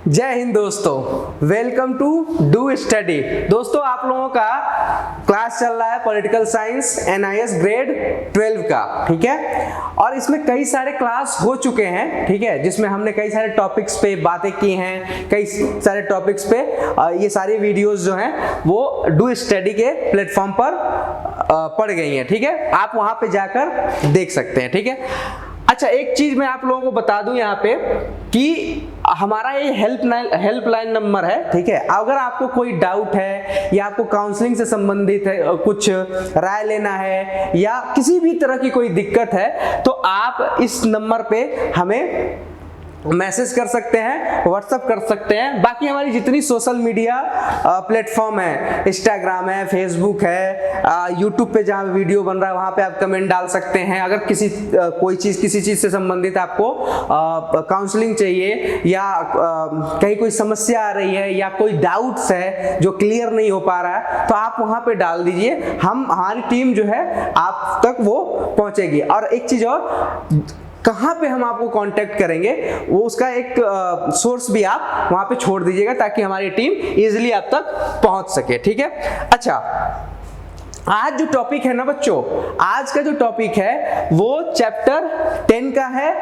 जय हिंद दोस्तों, welcome to do study. दोस्तों आप लोगों का क्लास चल रहा है पॉलिटिकल साइंस NIS ग्रेड 12 का, ठीक है। और इसमें कई सारे क्लास हो चुके हैं, ठीक है, जिसमें हमने कई सारे टॉपिक्स पे बातें की हैं, कई सारे टॉपिक्स पे ये सारी वीडियोस जो हैं वो डू स्टडी के प्लेटफॉर्म पर पड़ गई हैं, ठीक है। आप वहां पे जाकर देख सकते हैं, ठीक है। अच्छा, एक चीज मैं आप लोगों को बता दूं यहाँ पे कि हमारा ये हेल्पलाइन नंबर है, ठीक है। अगर आपको कोई डाउट है या आपको काउंसलिंग से संबंधित है, कुछ राय लेना है या किसी भी तरह की कोई दिक्कत है, तो आप इस नंबर पे हमें मैसेज कर सकते हैं, व्हाट्सएप कर सकते हैं। बाकी हमारी जितनी सोशल मीडिया प्लेटफॉर्म है, इंस्टाग्राम है, फेसबुक है, यूट्यूब पे जहाँ वीडियो बन रहा है वहाँ पे आप कमेंट डाल सकते हैं। अगर किसी चीज़ से संबंधित आपको काउंसलिंग चाहिए या कहीं कोई समस्या आ रही है या कोई डाउट्स है जो क्लियर नहीं हो पा रहा है, तो आप वहाँ पे डाल दीजिए, हमारी टीम जो है आप तक वो पहुँचेगी। और एक चीज़ और, कहाँ पे हम आपको कांटेक्ट करेंगे वो उसका एक सोर्स भी आप वहां पे छोड़ दीजिएगा, ताकि हमारी टीम इजीली आप तक पहुंच सके, ठीक है। अच्छा, आज जो टॉपिक है ना बच्चों, आज का जो टॉपिक है वो चैप्टर 10 का है,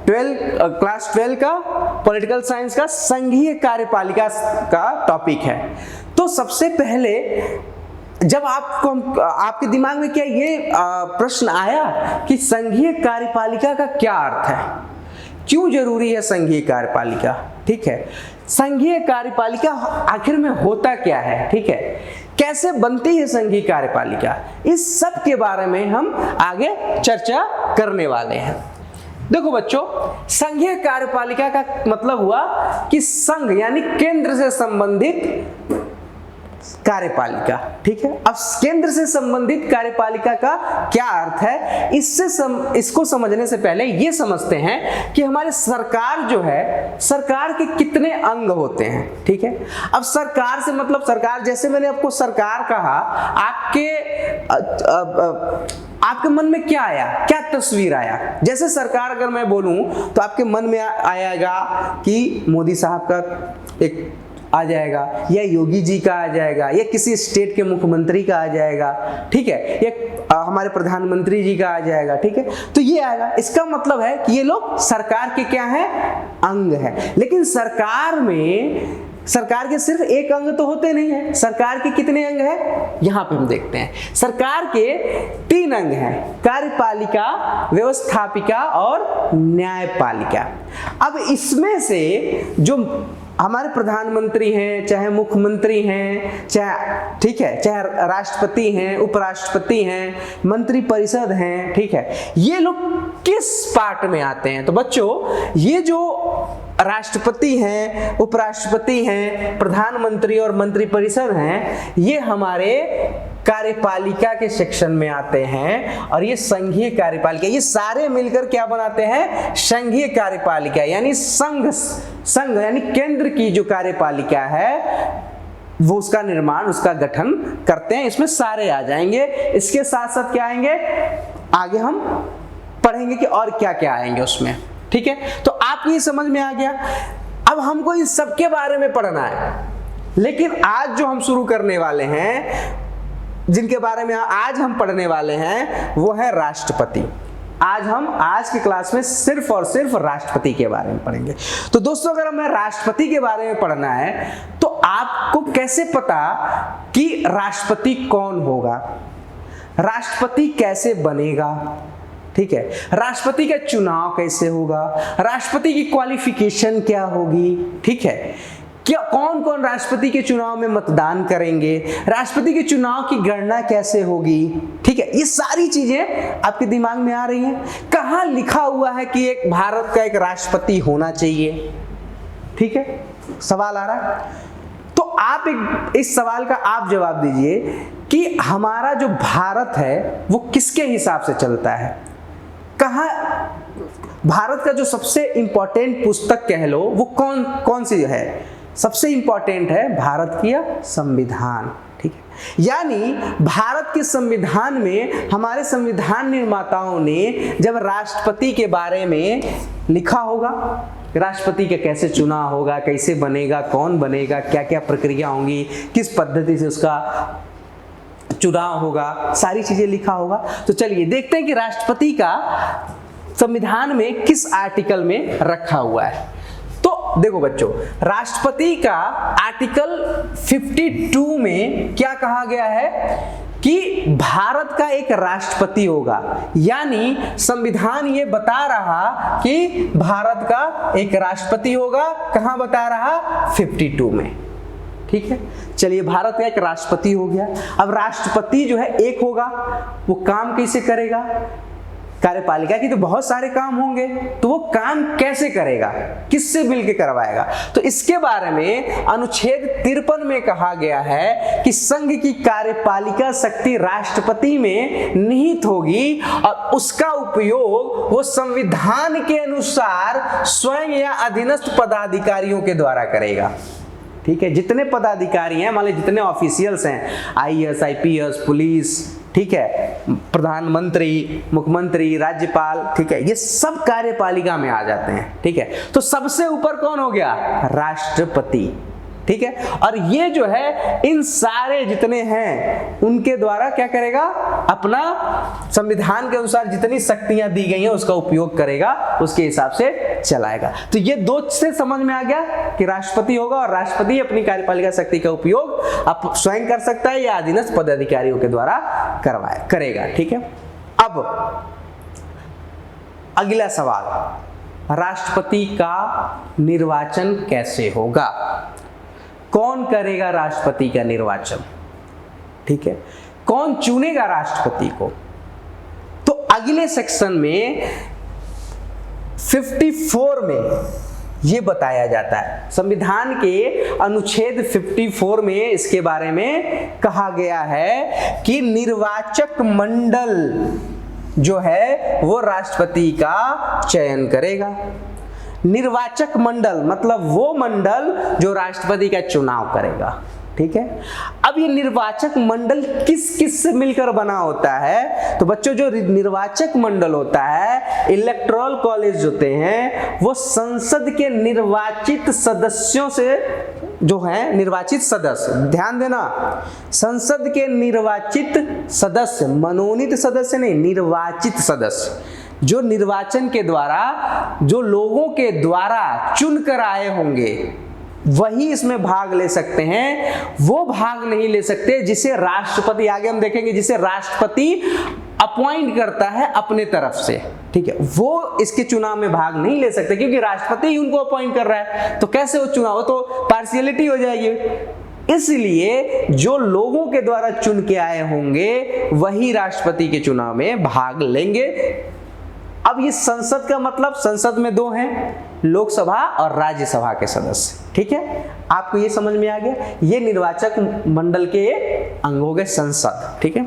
क्लास 12 का पॉलिटिकल साइंस का संघीय कार्यपालिका का टॉपिक है। तो सबसे पहले जब आपके दिमाग में क्या ये प्रश्न आया कि संघीय कार्यपालिका का क्या अर्थ है, क्यों जरूरी है संघीय कार्यपालिका, ठीक है। संघीय कार्यपालिका आखिर में होता क्या है, ठीक है, कैसे बनती है संघीय कार्यपालिका, इस सब के बारे में हम आगे चर्चा करने वाले हैं। देखो बच्चों, संघीय कार्यपालिका का मतलब हुआ कि संघ यानी केंद्र से संबंधित कार्यपालिका, ठीक है। अब केंद्र से संबंधित कार्यपालिका का क्या अर्थ है, इसको समझने से पहले ये समझते हैं कि हमारे सरकार जो है, सरकार के कितने अंग होते हैं, ठीक है। अब सरकार से मतलब सरकार, जैसे मैंने आपको सरकार कहा, आपके मन में क्या आया, क्या तस्वीर आया। जैसे सरकार अगर मैं बोलूं तो आपके मन में आएगा कि मोदी साहब का एक आ जाएगा, या योगी जी का आ जाएगा, या किसी स्टेट के मुख्यमंत्री का आ जाएगा, ठीक है, या हमारे प्रधानमंत्री जी का आ जाएगा, ठीक है। तो ये आएगा, इसका मतलब है कि ये लोग सरकार के क्या है, अंग है। लेकिन सरकार में सरकार के सिर्फ एक अंग तो होते नहीं है, सरकार के कितने अंग हैं यहाँ पे हम देखते हैं। सरकार के 3 अंग हैं, कार्यपालिका, व्यवस्थापिका और न्यायपालिका। अब इसमें से जो हमारे प्रधानमंत्री हैं, चाहे मुख्यमंत्री हैं, चाहे, ठीक है, चाहे राष्ट्रपति हैं, उपराष्ट्रपति हैं, मंत्री परिषद हैं, ठीक है, ये लोग किस पार्ट में आते हैं। तो बच्चों, ये जो राष्ट्रपति हैं, उपराष्ट्रपति हैं, प्रधानमंत्री और मंत्री परिषद हैं, ये हमारे कार्यपालिका के सेक्शन में आते हैं। और ये संघीय कार्यपालिका, ये सारे मिलकर क्या बनाते हैं, संघीय कार्यपालिका, यानी संघ यानी केंद्र की जो कार्यपालिका है वो उसका निर्माण, उसका गठन करते हैं। इसमें सारे आ जाएंगे। इसके साथ साथ क्या आएंगे, आगे हम पढ़ेंगे कि और क्या क्या आएंगे उसमें, ठीक है। तो आपको ये समझ में आ गया। अब हमको इन सब के बारे में पढ़ना है, लेकिन आज जो हम शुरू करने वाले हैं, जिनके बारे में आज हम पढ़ने वाले हैं, वो है राष्ट्रपति। आज की क्लास में सिर्फ और सिर्फ राष्ट्रपति के बारे में पढ़ेंगे। तो दोस्तों, अगर हमें राष्ट्रपति के बारे में पढ़ना है तो आपको कैसे पता कि राष्ट्रपति कौन होगा, राष्ट्रपति कैसे बनेगा, ठीक है, राष्ट्रपति का चुनाव कैसे होगा, राष्ट्रपति की क्वालिफिकेशन क्या होगी, ठीक है, क्या कौन कौन राष्ट्रपति के चुनाव में मतदान करेंगे, राष्ट्रपति के चुनाव की गणना कैसे होगी, ठीक है, ये सारी चीजें आपके दिमाग में आ रही हैं। कहाँ लिखा हुआ है कि एक भारत का एक राष्ट्रपति होना चाहिए, ठीक है, सवाल आ रहा है। तो आप इस सवाल का आप जवाब दीजिए कि हमारा जो भारत है वो किसके हिसाब से चलता है। कहाँ भारत का जो सबसे इंपॉर्टेंट पुस्तक कह लो वो कौन सी है, सबसे इंपॉर्टेंट है भारत की संविधान, ठीक है। यानी भारत के संविधान में हमारे संविधान निर्माताओं ने जब राष्ट्रपति के बारे में लिखा होगा राष्ट्रपति का कैसे चुनाव होगा, कैसे बनेगा, कौन बनेगा, क्या क्या प्रक्रिया होंगी, किस पद्धति से उसका चुनाव होगा, सारी चीजें लिखा होगा। तो चलिए देखते हैं कि राष्ट्रपति का संविधान में किस आर्टिकल में रखा हुआ है। तो देखो बच्चों, राष्ट्रपति का आर्टिकल 52 में क्या कहा गया है कि भारत का एक राष्ट्रपति होगा, यानी संविधान ये बता रहा कि भारत का एक राष्ट्रपति होगा। कहां बता रहा? 52 में। ठीक है, चलिए भारत का एक राष्ट्रपति हो गया। अब राष्ट्रपति जो है एक होगा, वो काम कैसे करेगा? कार्यपालिका की तो बहुत सारे काम होंगे, तो वो काम कैसे करेगा, किससे मिलकर करवाएगा? तो इसके बारे में अनुच्छेद 53 में कहा गया है कि संघ की कार्यपालिका शक्ति राष्ट्रपति में निहित होगी और उसका उपयोग वो संविधान के अनुसार स्वयं या अधीनस्थ पदाधिकारियों के द्वारा करेगा। ठीक है, जितने पदाधिकारी हैं, मान लीजिए जितने ऑफिशियल्स हैं, आईएएस, आईपीएस, पुलिस, ठीक है, प्रधानमंत्री, मुख्यमंत्री, राज्यपाल, ठीक है, ये सब कार्यपालिका में आ जाते हैं। ठीक है, तो सबसे ऊपर कौन हो गया? राष्ट्रपति। ठीक है, और ये जो है इन सारे जितने हैं उनके द्वारा क्या करेगा? अपना संविधान के अनुसार जितनी शक्तियां दी गई हैं उसका उपयोग करेगा, उसके हिसाब से चलाएगा। तो ये दो से समझ में आ गया कि राष्ट्रपति होगा और राष्ट्रपति अपनी कार्यपालिका शक्ति का उपयोग आप स्वयं कर सकता है या अधीनस्थ पदाधिकारियों के द्वारा करेगा। ठीक है, अब अगला सवाल, राष्ट्रपति का निर्वाचन कैसे होगा? कौन करेगा राष्ट्रपति का निर्वाचन? ठीक है, कौन चुनेगा राष्ट्रपति को? तो अगले सेक्शन में 54 में यह बताया जाता है। संविधान के अनुच्छेद 54 में इसके बारे में कहा गया है कि निर्वाचक मंडल जो है वो राष्ट्रपति का चयन करेगा। निर्वाचक मंडल मतलब वो मंडल जो राष्ट्रपति का चुनाव करेगा। ठीक है, अब ये निर्वाचक मंडल किस किस से मिलकर बना होता है? तो बच्चों, जो निर्वाचक मंडल होता है, इलेक्टोरल कॉलेज होते हैं, वो संसद के निर्वाचित सदस्यों से जो है, निर्वाचित सदस्य, ध्यान देना, संसद के निर्वाचित सदस्य, मनोनीत सदस्य नहीं, निर्वाचित सदस्य, जो निर्वाचन के द्वारा, जो लोगों के द्वारा चुनकर आए होंगे, वही इसमें भाग ले सकते हैं। वो भाग नहीं ले सकते जिसे राष्ट्रपति, आगे हम देखेंगे, जिसे राष्ट्रपति अपॉइंट करता है अपने तरफ से। ठीक है, वो इसके चुनाव में भाग नहीं ले सकते क्योंकि राष्ट्रपति ही उनको अपॉइंट कर रहा है। तो कैसे वो चुनाव, वो तो पार्शियलिटी हो जाएगी। इसलिए जो लोगों के द्वारा चुन के आए होंगे वही राष्ट्रपति के चुनाव में भाग लेंगे। अब ये संसद का मतलब, संसद में दो हैं, लोकसभा और राज्यसभा के सदस्य। ठीक है, आपको ये समझ में आ गया? ये निर्वाचक मंडल के अंग हो गए संसद। ठीक है,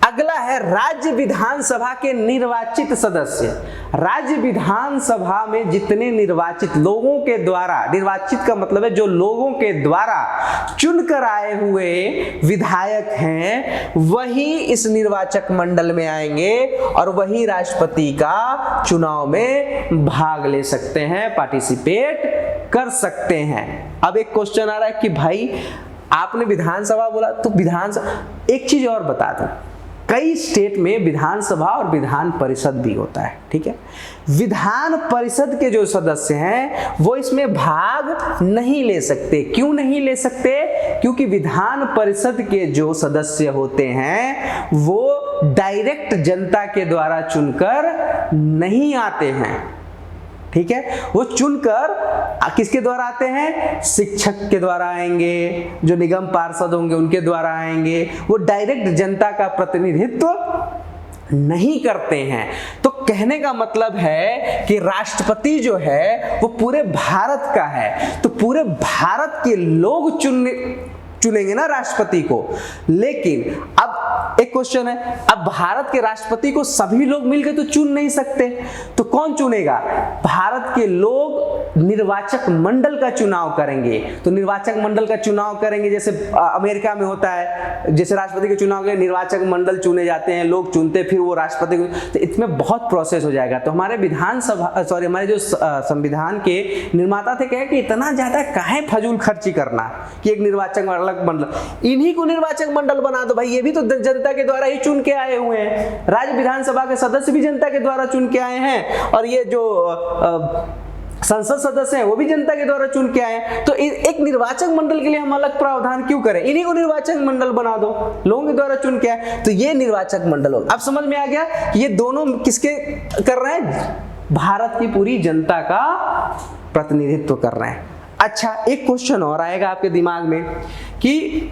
अगला है राज्य विधानसभा के निर्वाचित सदस्य। राज्य विधानसभा में जितने निर्वाचित लोगों के द्वारा, निर्वाचित का मतलब है जो लोगों के द्वारा चुनकर आए हुए विधायक हैं, वही इस निर्वाचक मंडल में आएंगे और वही राष्ट्रपति का चुनाव में भाग ले सकते हैं, पार्टिसिपेट कर सकते हैं। अब एक क्वेश्चन आ रहा है कि भाई आपने विधानसभा बोला, तो विधानसभा, एक चीज और बता दूं, कई स्टेट में विधानसभा और विधान परिषद भी होता है। ठीक है, विधान परिषद के जो सदस्य हैं वो इसमें भाग नहीं ले सकते। क्यों नहीं ले सकते? क्योंकि विधान परिषद के जो सदस्य होते हैं वो डायरेक्ट जनता के द्वारा चुनकर नहीं आते हैं। ठीक है, वो चुनकर किसके द्वारा आते हैं? शिक्षक के द्वारा आएंगे, जो निगम पार्षद होंगे उनके द्वारा आएंगे। वो डायरेक्ट जनता का प्रतिनिधित्व नहीं करते हैं। तो कहने का मतलब है कि राष्ट्रपति जो है वो पूरे भारत का है, तो पूरे भारत के लोग चुनेंगे ना राष्ट्रपति को। लेकिन अब एक क्वेश्चन है, अब भारत के राष्ट्रपति को सभी लोग मिलकर तो चुन नहीं सकते, तो कौन चुनेगा? भारत के लोग निर्वाचक मंडल का चुनाव करेंगे। तो निर्वाचक मंडल का चुनाव करेंगे, जैसे अमेरिका में होता है, जैसे राष्ट्रपति के चुनाव के निर्वाचक मंडल चुने जाते हैं, लोग चुनते फिर वो राष्ट्रपति को, तो इसमें बहुत प्रोसेस हो जाएगा। तो हमारे हमारे जो संविधान के निर्माता थे कहे कि इतना ज्यादा काहे फजूल खर्ची करना कि एक निर्वाचक मंडल, इन्हीं को निर्वाचक मंडल बना दो भाई, ये भी तो जनता के द्वारा ही चुन के आए हुए हैं। राज्य विधानसभा के सदस्य भी जनता के द्वारा चुन के आए हैं, और ये जो संसद सदस्य हैं वो भी जनता के द्वारा चुन के आए हैं। तो एक निर्वाचक मंडल के लिए हम अलग प्रावधान क्यों करें? इन्हीं को निर्वाचक मंडल बना दो, लोगों के द्वारा चुन के आए, तो ये निर्वाचक मंडल होगा। अब समझ में आ गया कि ये दोनों किसके कर रहे हैं? भारत की पूरी जनता का प्रतिनिधित्व कर रहे हैं। अच्छा, एक क्वेश्चन और आएगा आपके दिमाग में कि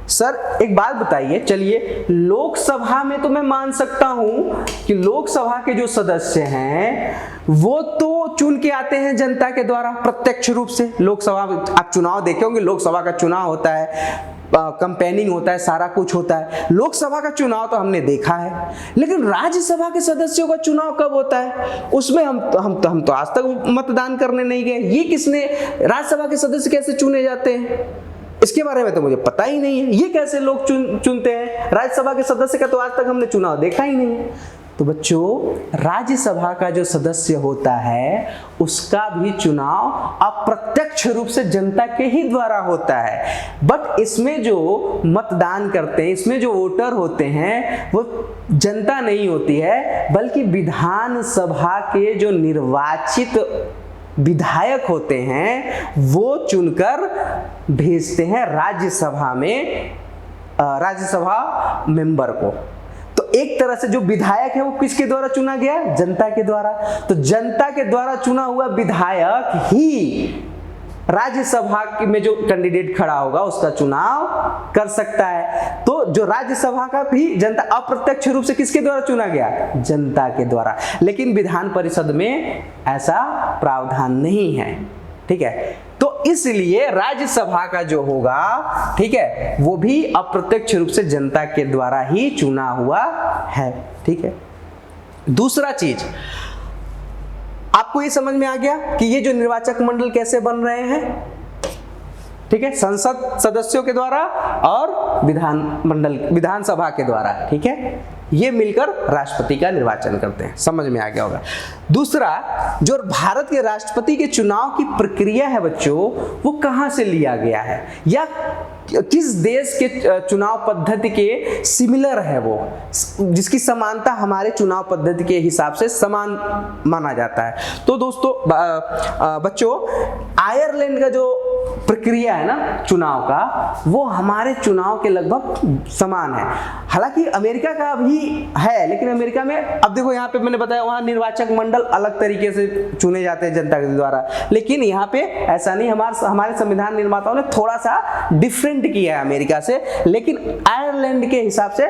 सर एक बात बताइए, चलिए लोकसभा में तो मैं मान सकता हूं कि लोकसभा के जो सदस्य हैं वो तो चुन के आते हैं जनता के द्वारा प्रत्यक्ष रूप से। लोकसभा आप चुनाव देखे होंगे, लोकसभा का चुनाव होता है, कंपेनिंग होता है, सारा कुछ होता है। लोकसभा का चुनाव तो हमने देखा है, लेकिन राज्यसभा के सदस्यों का चुनाव कब होता है? उसमें हम तो आज तक मतदान करने नहीं गए। ये किसने, राज्यसभा के सदस्य कैसे चुने जाते हैं, इसके बारे में तो मुझे पता ही नहीं है। ये कैसे लोग चुनते हैं? राज्यसभा के सदस्य का तो आज तक हमने चुनाव देखा ही नहीं है। तो बच्चों, राज्यसभा का जो सदस्य होता है उसका भी चुनाव अप्रत्यक्ष रूप से जनता के ही द्वारा होता है। बट इसमें जो मतदान करते हैं, इसमें जो वोटर होते हैं वो जनता नहीं होती है, बल्कि विधानसभा के जो निर्वाचित विधायक होते हैं वो चुनकर भेजते हैं राज्यसभा में, राज्यसभा मेंबर को। तो एक तरह से जो विधायक है वो किसके द्वारा चुना गया? जनता के द्वारा। तो जनता के द्वारा चुना हुआ विधायक ही राज्यसभा में जो कैंडिडेट खड़ा होगा उसका चुनाव कर सकता है। तो जो राज्यसभा का भी जनता अप्रत्यक्ष रूप से किसके द्वारा चुना गया? जनता के द्वारा। लेकिन विधान परिषद में ऐसा प्रावधान नहीं है, ठीक है। तो इसलिए राज्यसभा का जो होगा, ठीक है, वो भी अप्रत्यक्ष रूप से जनता के द्वारा ही चुना हुआ है, ठीक है। दूसरा चीज, आपको ये समझ में आ गया कि ये जो निर्वाचक मंडल कैसे बन रहे हैं, ठीक है, संसद सदस्यों के द्वारा और विधानसभा के द्वारा, ठीक है, ये मिलकर राष्ट्रपति का निर्वाचन करते हैं। समझ में आ गया होगा। दूसरा, जो भारत के राष्ट्रपति के चुनाव की प्रक्रिया है बच्चों, वो कहां से लिया गया है या किस देश के चुनाव पद्धति के सिमिलर है, वो जिसकी समानता हमारे चुनाव पद्धति के हिसाब से समान माना जाता है। तो दोस्तों बच्चों, आयरलैंड का जो प्रक्रिया है ना चुनाव का, वो हमारे चुनाव के लगभग समान है। हालांकि अमेरिका का भी है, लेकिन अमेरिका में अब देखो, यहाँ पे मैंने बताया वहां निर्वाचक मंडल अलग तरीके से चुने जाते हैं जनता के द्वारा, लेकिन यहाँ पे ऐसा नहीं। हमारे संविधान निर्माताओं ने थोड़ा सा डिफरेंट किया है अमेरिका से, लेकिन आयरलैंड के हिसाब से,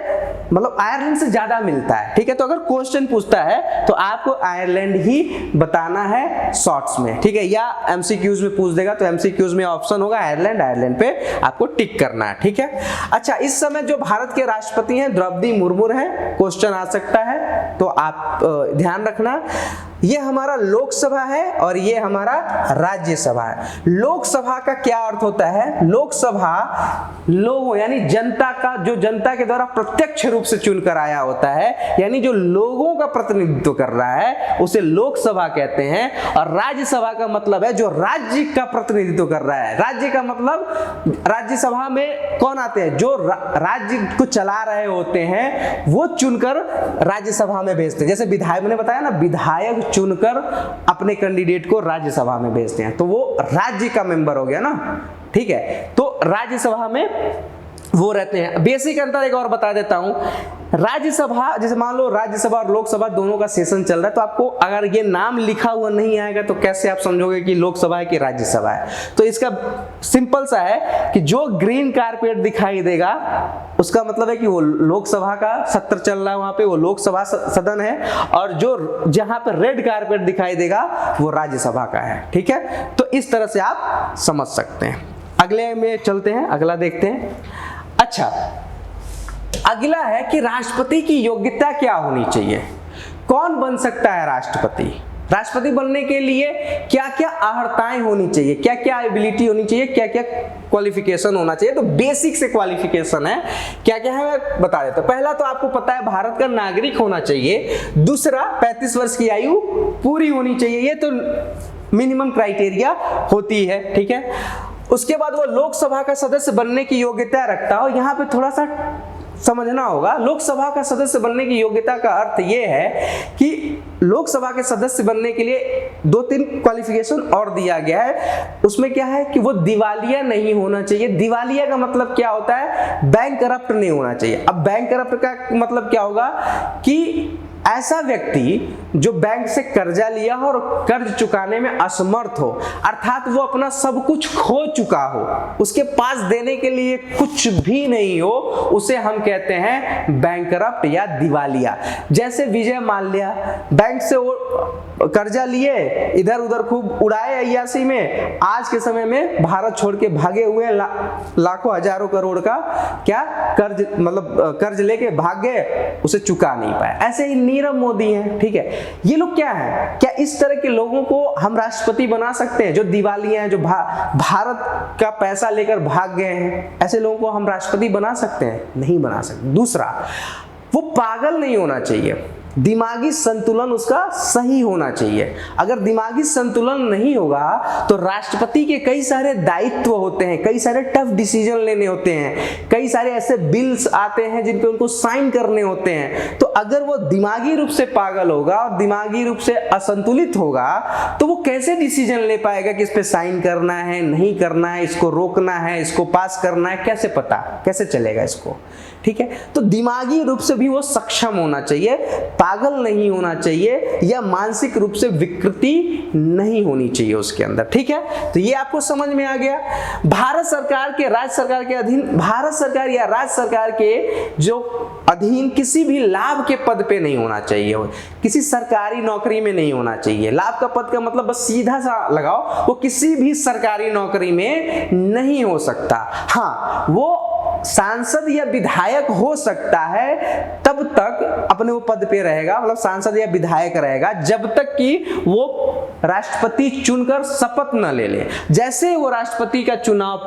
मतलब आयरलैंड से ज्यादा मिलता है, ठीक है। तो अगर क्वेश्चन पूछता है तो आपको आयरलैंड ही बताना है शॉर्ट्स में, ठीक है, या एमसीक्यूज में पूछ देगा तो एमसीक्यूज में ऑप्शन होगा आयरलैंड पे आपको टिक करना है, ठीक है। अच्छा, इस समय जो भारत के राष्ट्रपति हैं द्रौपदी मुर्मू है, क्वेश्चन आ सकता है, तो आप ध्यान रखना। ये हमारा लोकसभा है और ये हमारा राज्यसभा है। लोकसभा का क्या अर्थ होता है? लोकसभा लोगों यानी जनता का, जो जनता के द्वारा प्रत्यक्ष रूप से चुनकर आया होता है, यानी जो लोगों का प्रतिनिधित्व कर रहा है उसे लोकसभा कहते हैं। और राज्यसभा का मतलब है जो राज्य का प्रतिनिधित्व कर रहा है। राज्य का मतलब राज्यसभा में कौन आते हैं? जो राज्य को चला रहे होते हैं वो चुनकर राज्यसभा में भेजते हैं। जैसे विधायक, मैंने बताया ना, विधायक चुनकर अपने कैंडिडेट को राज्यसभा में भेजते हैं, तो वो राज्य का मेंबर हो गया ना, ठीक है। तो राज्यसभा में वो रहते हैं। बेसिक अंतर एक और बता देता हूं। राज्यसभा, जैसे मान लो राज्यसभा और लोकसभा दोनों का सेशन चल रहा है, तो आपको अगर ये नाम लिखा हुआ नहीं आएगा तो कैसे आप समझोगे कि लोकसभा है कि राज्यसभा है? तो इसका सिंपल सा है कि जो ग्रीन कारपेट दिखाई देगा उसका मतलब है कि वो लोकसभा का सत्र चल रहा है, वहां पे वो लोकसभा सदन है, और जो जहां पे रेड कारपेट दिखाई देगा वो राज्यसभा का है, ठीक है। तो इस तरह से आप समझ सकते हैं। अगले में चलते हैं, अगला देखते हैं। अच्छा, अगला है कि राष्ट्रपति की योग्यता क्या होनी चाहिए, कौन बन सकता है राष्ट्रपति। राष्ट्रपति बनने के लिए क्या क्या अर्हताएं होनी चाहिए, क्या क्या एबिलिटी होनी चाहिए, क्या क्या क्वालिफिकेशन होना चाहिए। तो बेसिक से क्वालिफिकेशन है, क्या क्या है मैं बता देता हूं। पहला तो आपको पता है भारत का नागरिक होना चाहिए। दूसरा 35 वर्ष की आयु पूरी होनी चाहिए, ये तो मिनिमम क्राइटेरिया होती है, ठीक है। उसके बाद वो लोकसभा का सदस्य बनने की योग्यता रखता हो। यहाँ पे थोड़ा सा समझना होगा, लोकसभा का सदस्य बनने की योग्यता का अर्थ ये है कि लोकसभा के सदस्य बनने के लिए 2-3 क्वालिफिकेशन और दिया गया है। उसमें क्या है कि वो दिवालिया नहीं होना चाहिए। दिवालिया का मतलब क्या होता है, बैंक करप्ट नहीं होना चाहिए। अब बैंक करप्ट का मतलब क्या होगा कि ऐसा व्यक्ति जो बैंक से कर्जा लिया हो और कर्ज चुकाने में असमर्थ हो, अर्थात वो अपना सब कुछ खो चुका हो, उसके पास देने के लिए कुछ भी नहीं हो, उसे हम कहते हैं बैंकरप्ट या दिवालिया। जैसे विजय माल्या बैंक से वो कर्जा लिए, इधर उधर खूब उड़ाए अय्यासी में, आज के समय में भारत छोड़ के भागे हुए, लाखों हजारों करोड़ का क्या कर्ज, मतलब कर्ज लेके भाग गए, उसे चुका नहीं पाए। ऐसे ही नीरव मोदी हैं, ठीक है। ये लोग क्या है, क्या इस तरह के लोगों को हम राष्ट्रपति बना सकते हैं जो दिवालिया हैं, जो भारत का पैसा लेकर भाग गए हैं? ऐसे लोगों को हम राष्ट्रपति बना सकते हैं? नहीं बना सकते। दूसरा, वो पागल नहीं होना चाहिए, दिमागी संतुलन उसका सही होना चाहिए। अगर दिमागी संतुलन नहीं होगा तो राष्ट्रपति के कई सारे दायित्व होते हैं, कई सारे टफ डिसीजन लेने होते हैं, कई सारे ऐसे बिल्स आते हैं जिन पे उनको साइन करने होते हैं। तो अगर वो दिमागी रूप से पागल होगा और दिमागी रूप से असंतुलित होगा तो वो कैसे डिसीजन ले पाएगा कि इस पे साइन करना है, नहीं करना है, इसको रोकना है, इसको पास करना है, कैसे पता, कैसे चलेगा इसको, ठीक है। तो दिमागी रूप से भी वो सक्षम होना चाहिए, पागल नहीं होना चाहिए, या मानसिक रूप से विकृति नहीं होनी चाहिए उसके अंदर, ठीक है। तो ये आपको समझ में आ गया। भारत सरकार के, राज्य सरकार के अधीन, भारत सरकार या राज्य सरकार के जो अधीन किसी भी लाभ के पद पे नहीं होना चाहिए, किसी सरकारी नौकरी में नहीं होना चाहिए। लाभ का पद का मतलब बस सीधा सा लगाओ, वो किसी भी सरकारी नौकरी में नहीं हो सकता। हाँ, वो सांसद या विधायक हो सकता है, तब तक अपने वो पद पे रहेगा, मतलब सांसद या विधायक रहेगा जब तक कि वो राष्ट्रपति चुनकर शपथ न ले ले। जैसे वो राष्ट्रपति का चुनाव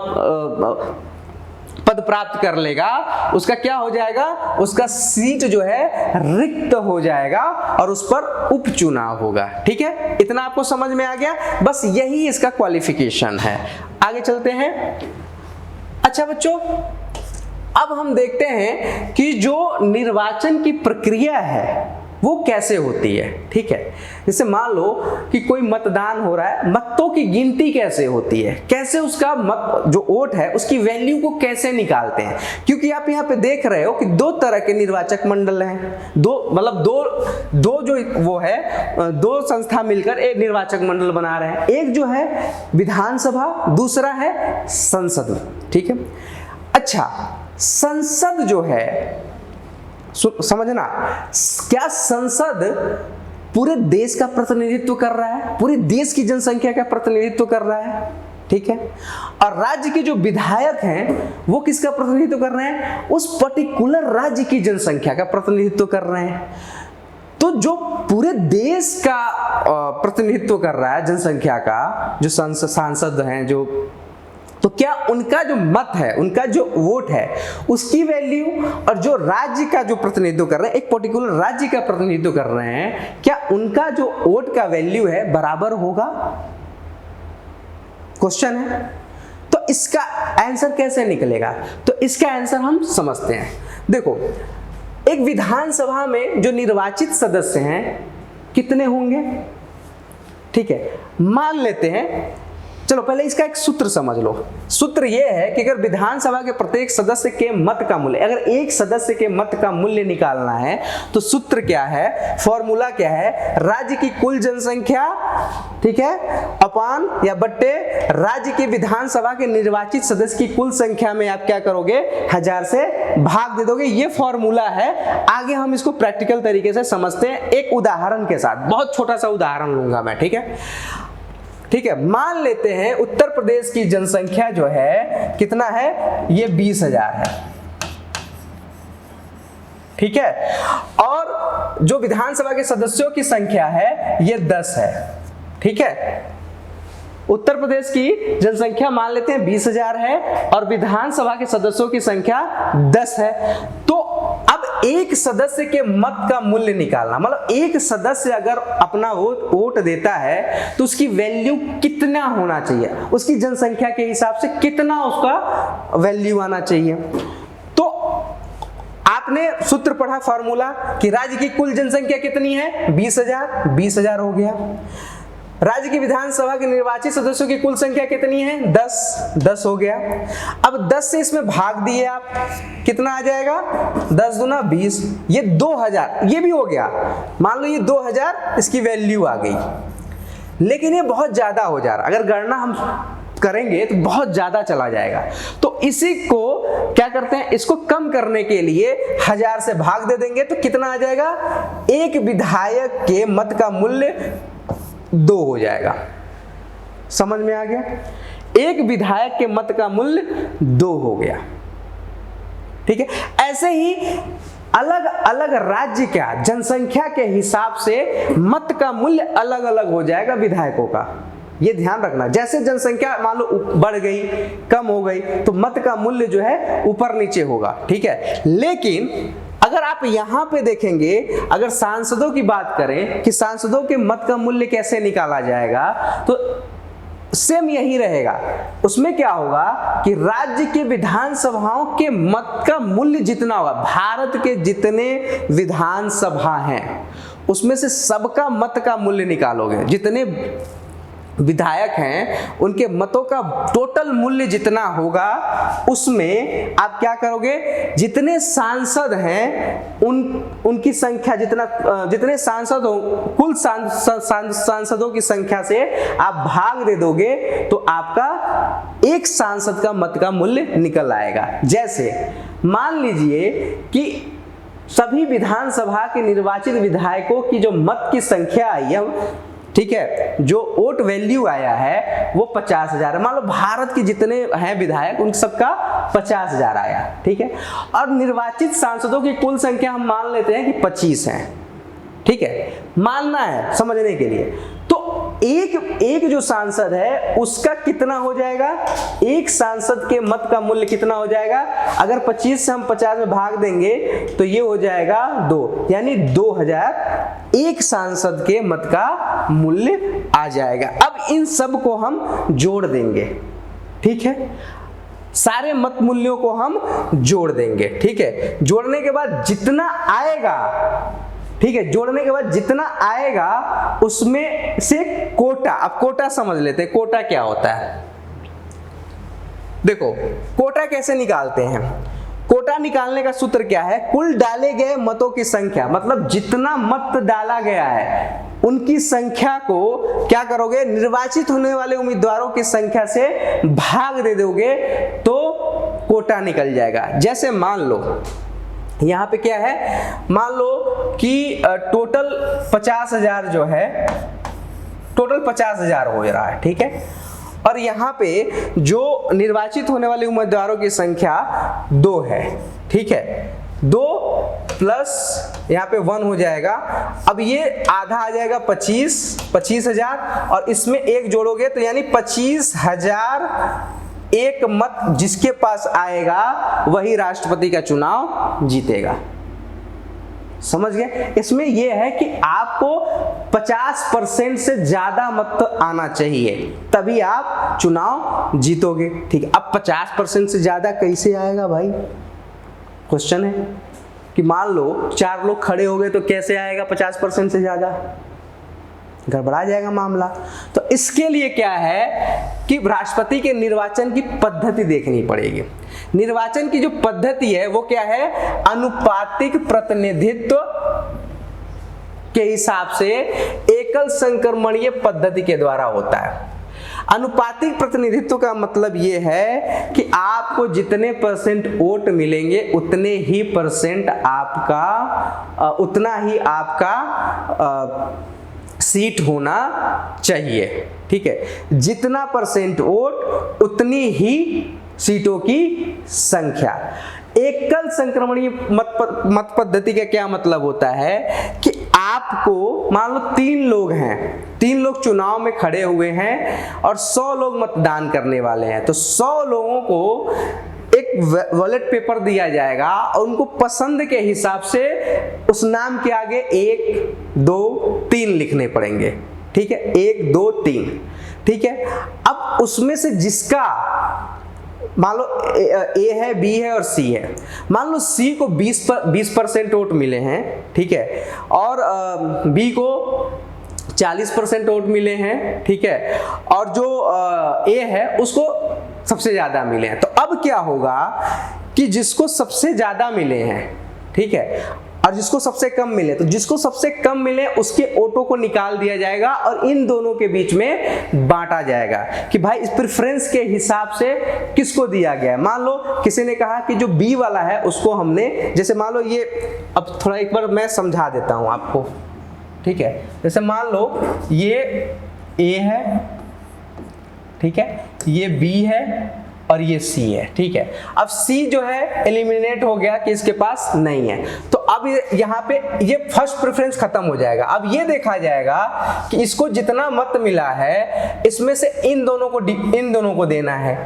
पद प्राप्त कर लेगा, उसका क्या हो जाएगा, उसका सीट जो है रिक्त हो जाएगा और उस पर उपचुनाव होगा, ठीक है। इतना आपको समझ में आ गया, बस यही इसका क्वालिफिकेशन है। आगे चलते हैं। अच्छा बच्चों, अब हम देखते हैं कि जो निर्वाचन की प्रक्रिया है वो कैसे होती है, ठीक है। जैसे मान लो कि कोई मतदान हो रहा है, मतों की गिनती कैसे होती है, कैसे उसका मत जो वोट है उसकी वैल्यू को कैसे निकालते हैं। क्योंकि आप यहाँ पे देख रहे हो कि 2 तरह के निर्वाचक मंडल हैं, दो जो वो है, 2 संस्था मिलकर एक निर्वाचक मंडल बना रहे हैं। एक जो है विधानसभा, दूसरा है संसद, ठीक है। अच्छा, संसद जो है, समझना, क्या संसद पूरे देश का प्रतिनिधित्व कर रहा है, पूरे देश की जनसंख्या का प्रतिनिधित्व कर रहा है, ठीक है। और राज्य के जो विधायक हैं वो किसका प्रतिनिधित्व कर रहे हैं, उस पर्टिकुलर राज्य की जनसंख्या का प्रतिनिधित्व कर रहे हैं। तो जो पूरे देश का प्रतिनिधित्व कर रहा है जनसंख्या का, जो सांसद हैं, जो, तो क्या उनका जो मत है, उनका जो वोट है, उसकी वैल्यू और जो राज्य का जो प्रतिनिधित्व कर रहे हैं, एक पर्टिकुलर राज्य का प्रतिनिधित्व कर रहे हैं, क्या उनका जो वोट का वैल्यू है बराबर होगा? क्वेश्चन है। तो इसका आंसर कैसे निकलेगा? तो इसका आंसर हम समझते हैं। देखो, एक विधानसभा में जो निर्वाचित सदस्य हैं कितने होंगे, ठीक है। मान लेते हैं, चलो पहले इसका एक सूत्र समझ लो। सूत्र यह है कि अगर विधानसभा के प्रत्येक सदस्य के मत का मूल्य, अगर एक सदस्य के मत का मूल्य निकालना है तो सूत्र क्या है, फॉर्मूला क्या है, राज्य की कुल जनसंख्या, ठीक है, अपान या बट्टे राज्य की विधानसभा के निर्वाचित सदस्य की कुल संख्या में आप क्या करोगे, 1000 से भाग दे दोगे। ये फॉर्मूला है। आगे हम इसको प्रैक्टिकल तरीके से समझते हैं एक उदाहरण के साथ। बहुत छोटा सा उदाहरण लूंगा मैं, ठीक है। ठीक है, मान लेते हैं उत्तर प्रदेश की जनसंख्या जो है कितना है, ये 20,000 है, ठीक है। और जो विधानसभा के सदस्यों की संख्या है ये 10 है, ठीक है। उत्तर प्रदेश की जनसंख्या मान लेते हैं 20,000 है और विधानसभा के सदस्यों की संख्या 10 है। तो अब एक सदस्य के मत का मूल्य निकालना, मतलब एक सदस्य अगर अपना वोट देता है तो उसकी वैल्यू कितना होना चाहिए, उसकी जनसंख्या के हिसाब से कितना उसका वैल्यू आना चाहिए। तो आपने सूत्र पढ़ा, फार्मूला, कि राज्य की कुल जनसंख्या कितनी है 20,000, 20,000 हो गया। राज्य की विधानसभा के निर्वाचित सदस्यों की कुल संख्या कितनी है 10 हो गया। अब 10 से इसमें भाग दिए आप, कितना आ जाएगा 10 दूना 20, ये 2000, ये भी हो गया। मान लो ये 2000 इसकी वैल्यू आ गई, लेकिन ये बहुत ज्यादा हो जा रहा, अगर गणना हम करेंगे तो बहुत ज्यादा चला जाएगा। तो इसी को क्या करते हैं, इसको कम करने के लिए 1000 से भाग दे देंगे तो कितना आ जाएगा, एक विधायक के मत का मूल्य 2 हो जाएगा। समझ में आ गया, एक विधायक के मत का मूल्य 2 हो गया, ठीक है। ऐसे ही अलग अलग राज्य का जनसंख्या के हिसाब से मत का मूल्य अलग अलग हो जाएगा विधायकों का, ये ध्यान रखना। जैसे जनसंख्या मान लो बढ़ गई, कम हो गई, तो मत का मूल्य जो है ऊपर नीचे होगा, ठीक है। लेकिन अगर आप यहां पे देखेंगे, अगर सांसदों की बात करें कि सांसदों के मत का मूल्य कैसे निकाला जाएगा, तो सेम यही रहेगा। उसमें क्या होगा कि राज्य के विधानसभाओं के मत का मूल्य जितना होगा, भारत के जितने विधानसभा हैं उसमें से सबका मत का मूल्य निकालोगे, जितने विधायक हैं उनके मतों का टोटल मूल्य जितना होगा, उसमें आप क्या करोगे, जितने सांसद हैं उनकी संख्या, जितने सांसद हो, कुल सांसदों की संख्या से आप भाग दे दोगे तो आपका एक सांसद का मत का मूल्य निकल आएगा। जैसे मान लीजिए कि सभी विधानसभा के निर्वाचित विधायकों की जो मत की संख्या आई है, ठीक है, जो वोट वैल्यू आया है वो 50,000 है। मान लो भारत के जितने हैं विधायक उन सबका 50,000 आया, ठीक है। और निर्वाचित सांसदों की कुल संख्या हम मान लेते हैं कि 25 हैं, ठीक है, मानना है समझने के लिए। तो एक जो सांसद है उसका कितना हो जाएगा, एक सांसद के मत का मूल्य कितना हो जाएगा, अगर 25 से हम 50 में भाग देंगे तो ये हो जाएगा 2, यानी 2000 एक सांसद के मत का मूल्य आ जाएगा। अब इन सब को हम जोड़ देंगे, ठीक है, सारे मत मूल्यों को हम जोड़ देंगे, ठीक है। जोड़ने के बाद जितना आएगा, ठीक है, जोड़ने के बाद जितना आएगा उसमें से कोटा, अब कोटा समझ लेते हैं, कोटा क्या होता है। देखो कोटा कैसे निकालते हैं, कोटा निकालने का सूत्र क्या है, कुल डाले गए मतों की संख्या, मतलब जितना मत डाला गया है उनकी संख्या को क्या करोगे, निर्वाचित होने वाले उम्मीदवारों की संख्या से भाग दे दोगे तो कोटा निकल जाएगा। जैसे मान लो यहाँ पे क्या है, मान लो कि टोटल 50,000 जो है, टोटल 50,000 हो रहा है, ठीक है। और यहाँ पे जो निर्वाचित होने वाले उम्मीदवारों की संख्या 2 है, ठीक है, 2 प्लस यहाँ पे 1 हो जाएगा। अब ये आधा आ जाएगा 25,000 और इसमें 1 जोड़ोगे तो यानी 25,000 एक मत जिसके पास आएगा वही राष्ट्रपति का चुनाव जीतेगा। समझ गए, इसमें यह है कि आपको 50% से ज्यादा मत आना चाहिए तभी आप चुनाव जीतोगे, ठीक है। अब 50% से ज्यादा कैसे आएगा भाई, क्वेश्चन है कि मान लो 4 लोग खड़े हो गए तो कैसे आएगा 50% से ज्यादा, गड़बड़ा जाएगा मामला। तो इसके लिए क्या है कि राष्ट्रपति के निर्वाचन की पद्धति देखनी पड़ेगी। निर्वाचन की जो पद्धति है वो क्या है, अनुपातिक प्रतिनिधित्व के हिसाब से एकल संक्रमणीय पद्धति के द्वारा होता है। अनुपातिक प्रतिनिधित्व का मतलब ये है कि आपको जितने परसेंट वोट मिलेंगे उतने ही परसेंट आपका, उतना ही आपका सीट होना चाहिए, ठीक है। जितना परसेंट वोट उतनी ही सीटों की संख्या। एकल संक्रमणीय मत पद्धति का क्या मतलब होता है कि आपको मान लो 3 लोग हैं, 3 लोग चुनाव में खड़े हुए हैं और 100 लोग मतदान करने वाले हैं, तो 100 लोगों को एक बैलेट पेपर दिया जाएगा और उनको पसंद के हिसाब से उस नाम के आगे 1 2 3 लिखने पड़ेंगे, ठीक है, 1 2 3, ठीक है। अब उसमें से जिसका मान लो ए है, बी है और सी है, मान लो सी को 20% वोट मिले हैं, ठीक है, और बी को 40% वोट मिले हैं, ठीक है, और जो ए है उसको सबसे ज्यादा मिले हैं। तो अब क्या होगा कि जिसको सबसे ज्यादा मिले हैं, ठीक है, और जिसको सबसे कम मिले, तो जिसको सबसे कम मिले उसके वोटों को निकाल दिया जाएगा और इन दोनों के बीच में बांटा जाएगा कि भाई इस प्रेफरेंस के हिसाब से किसको दिया गया है। मान लो किसी ने कहा कि जो बी वाला है उसको हमने, जैसे मान लो ये, अब थोड़ा एक बार मैं समझा देता हूं आपको, ठीक है, जैसे मान लो ये ए है, ठीक है, ये बी है और ये सी है, ठीक है। अब सी जो है एलिमिनेट हो गया कि इसके पास नहीं है, तो अब यहाँ पे ये फर्स्ट प्रेफरेंस खत्म हो जाएगा। अब ये देखा जाएगा कि इसको जितना मत मिला है इसमें से इन दोनों को देना है।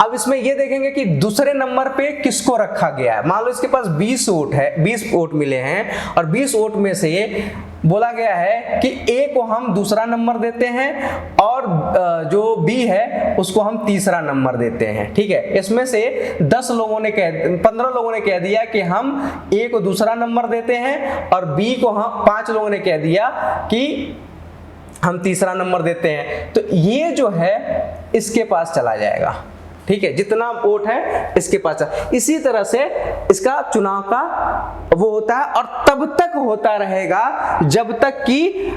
अब इसमें ये देखेंगे कि दूसरे नंबर पे किसको रखा गया है। मान लो इसके पास 20 वोट है, 20 वोट मिले हैं और 20 वोट में से बोला गया है कि ए को हम दूसरा नंबर देते हैं और जो बी है उसको हम तीसरा नंबर देते हैं, ठीक है। इसमें से 15 लोगों ने कह दिया कि हम ए को दूसरा नंबर देते हैं और बी को हम 5 लोगों ने कह दिया कि हम तीसरा नंबर देते हैं। तो ये जो है इसके पास चला जाएगा, ठीक है, जितना वोट है इसके पास। इसी तरह से इसका चुनाव का वो होता है और तब तक होता रहेगा जब तक कि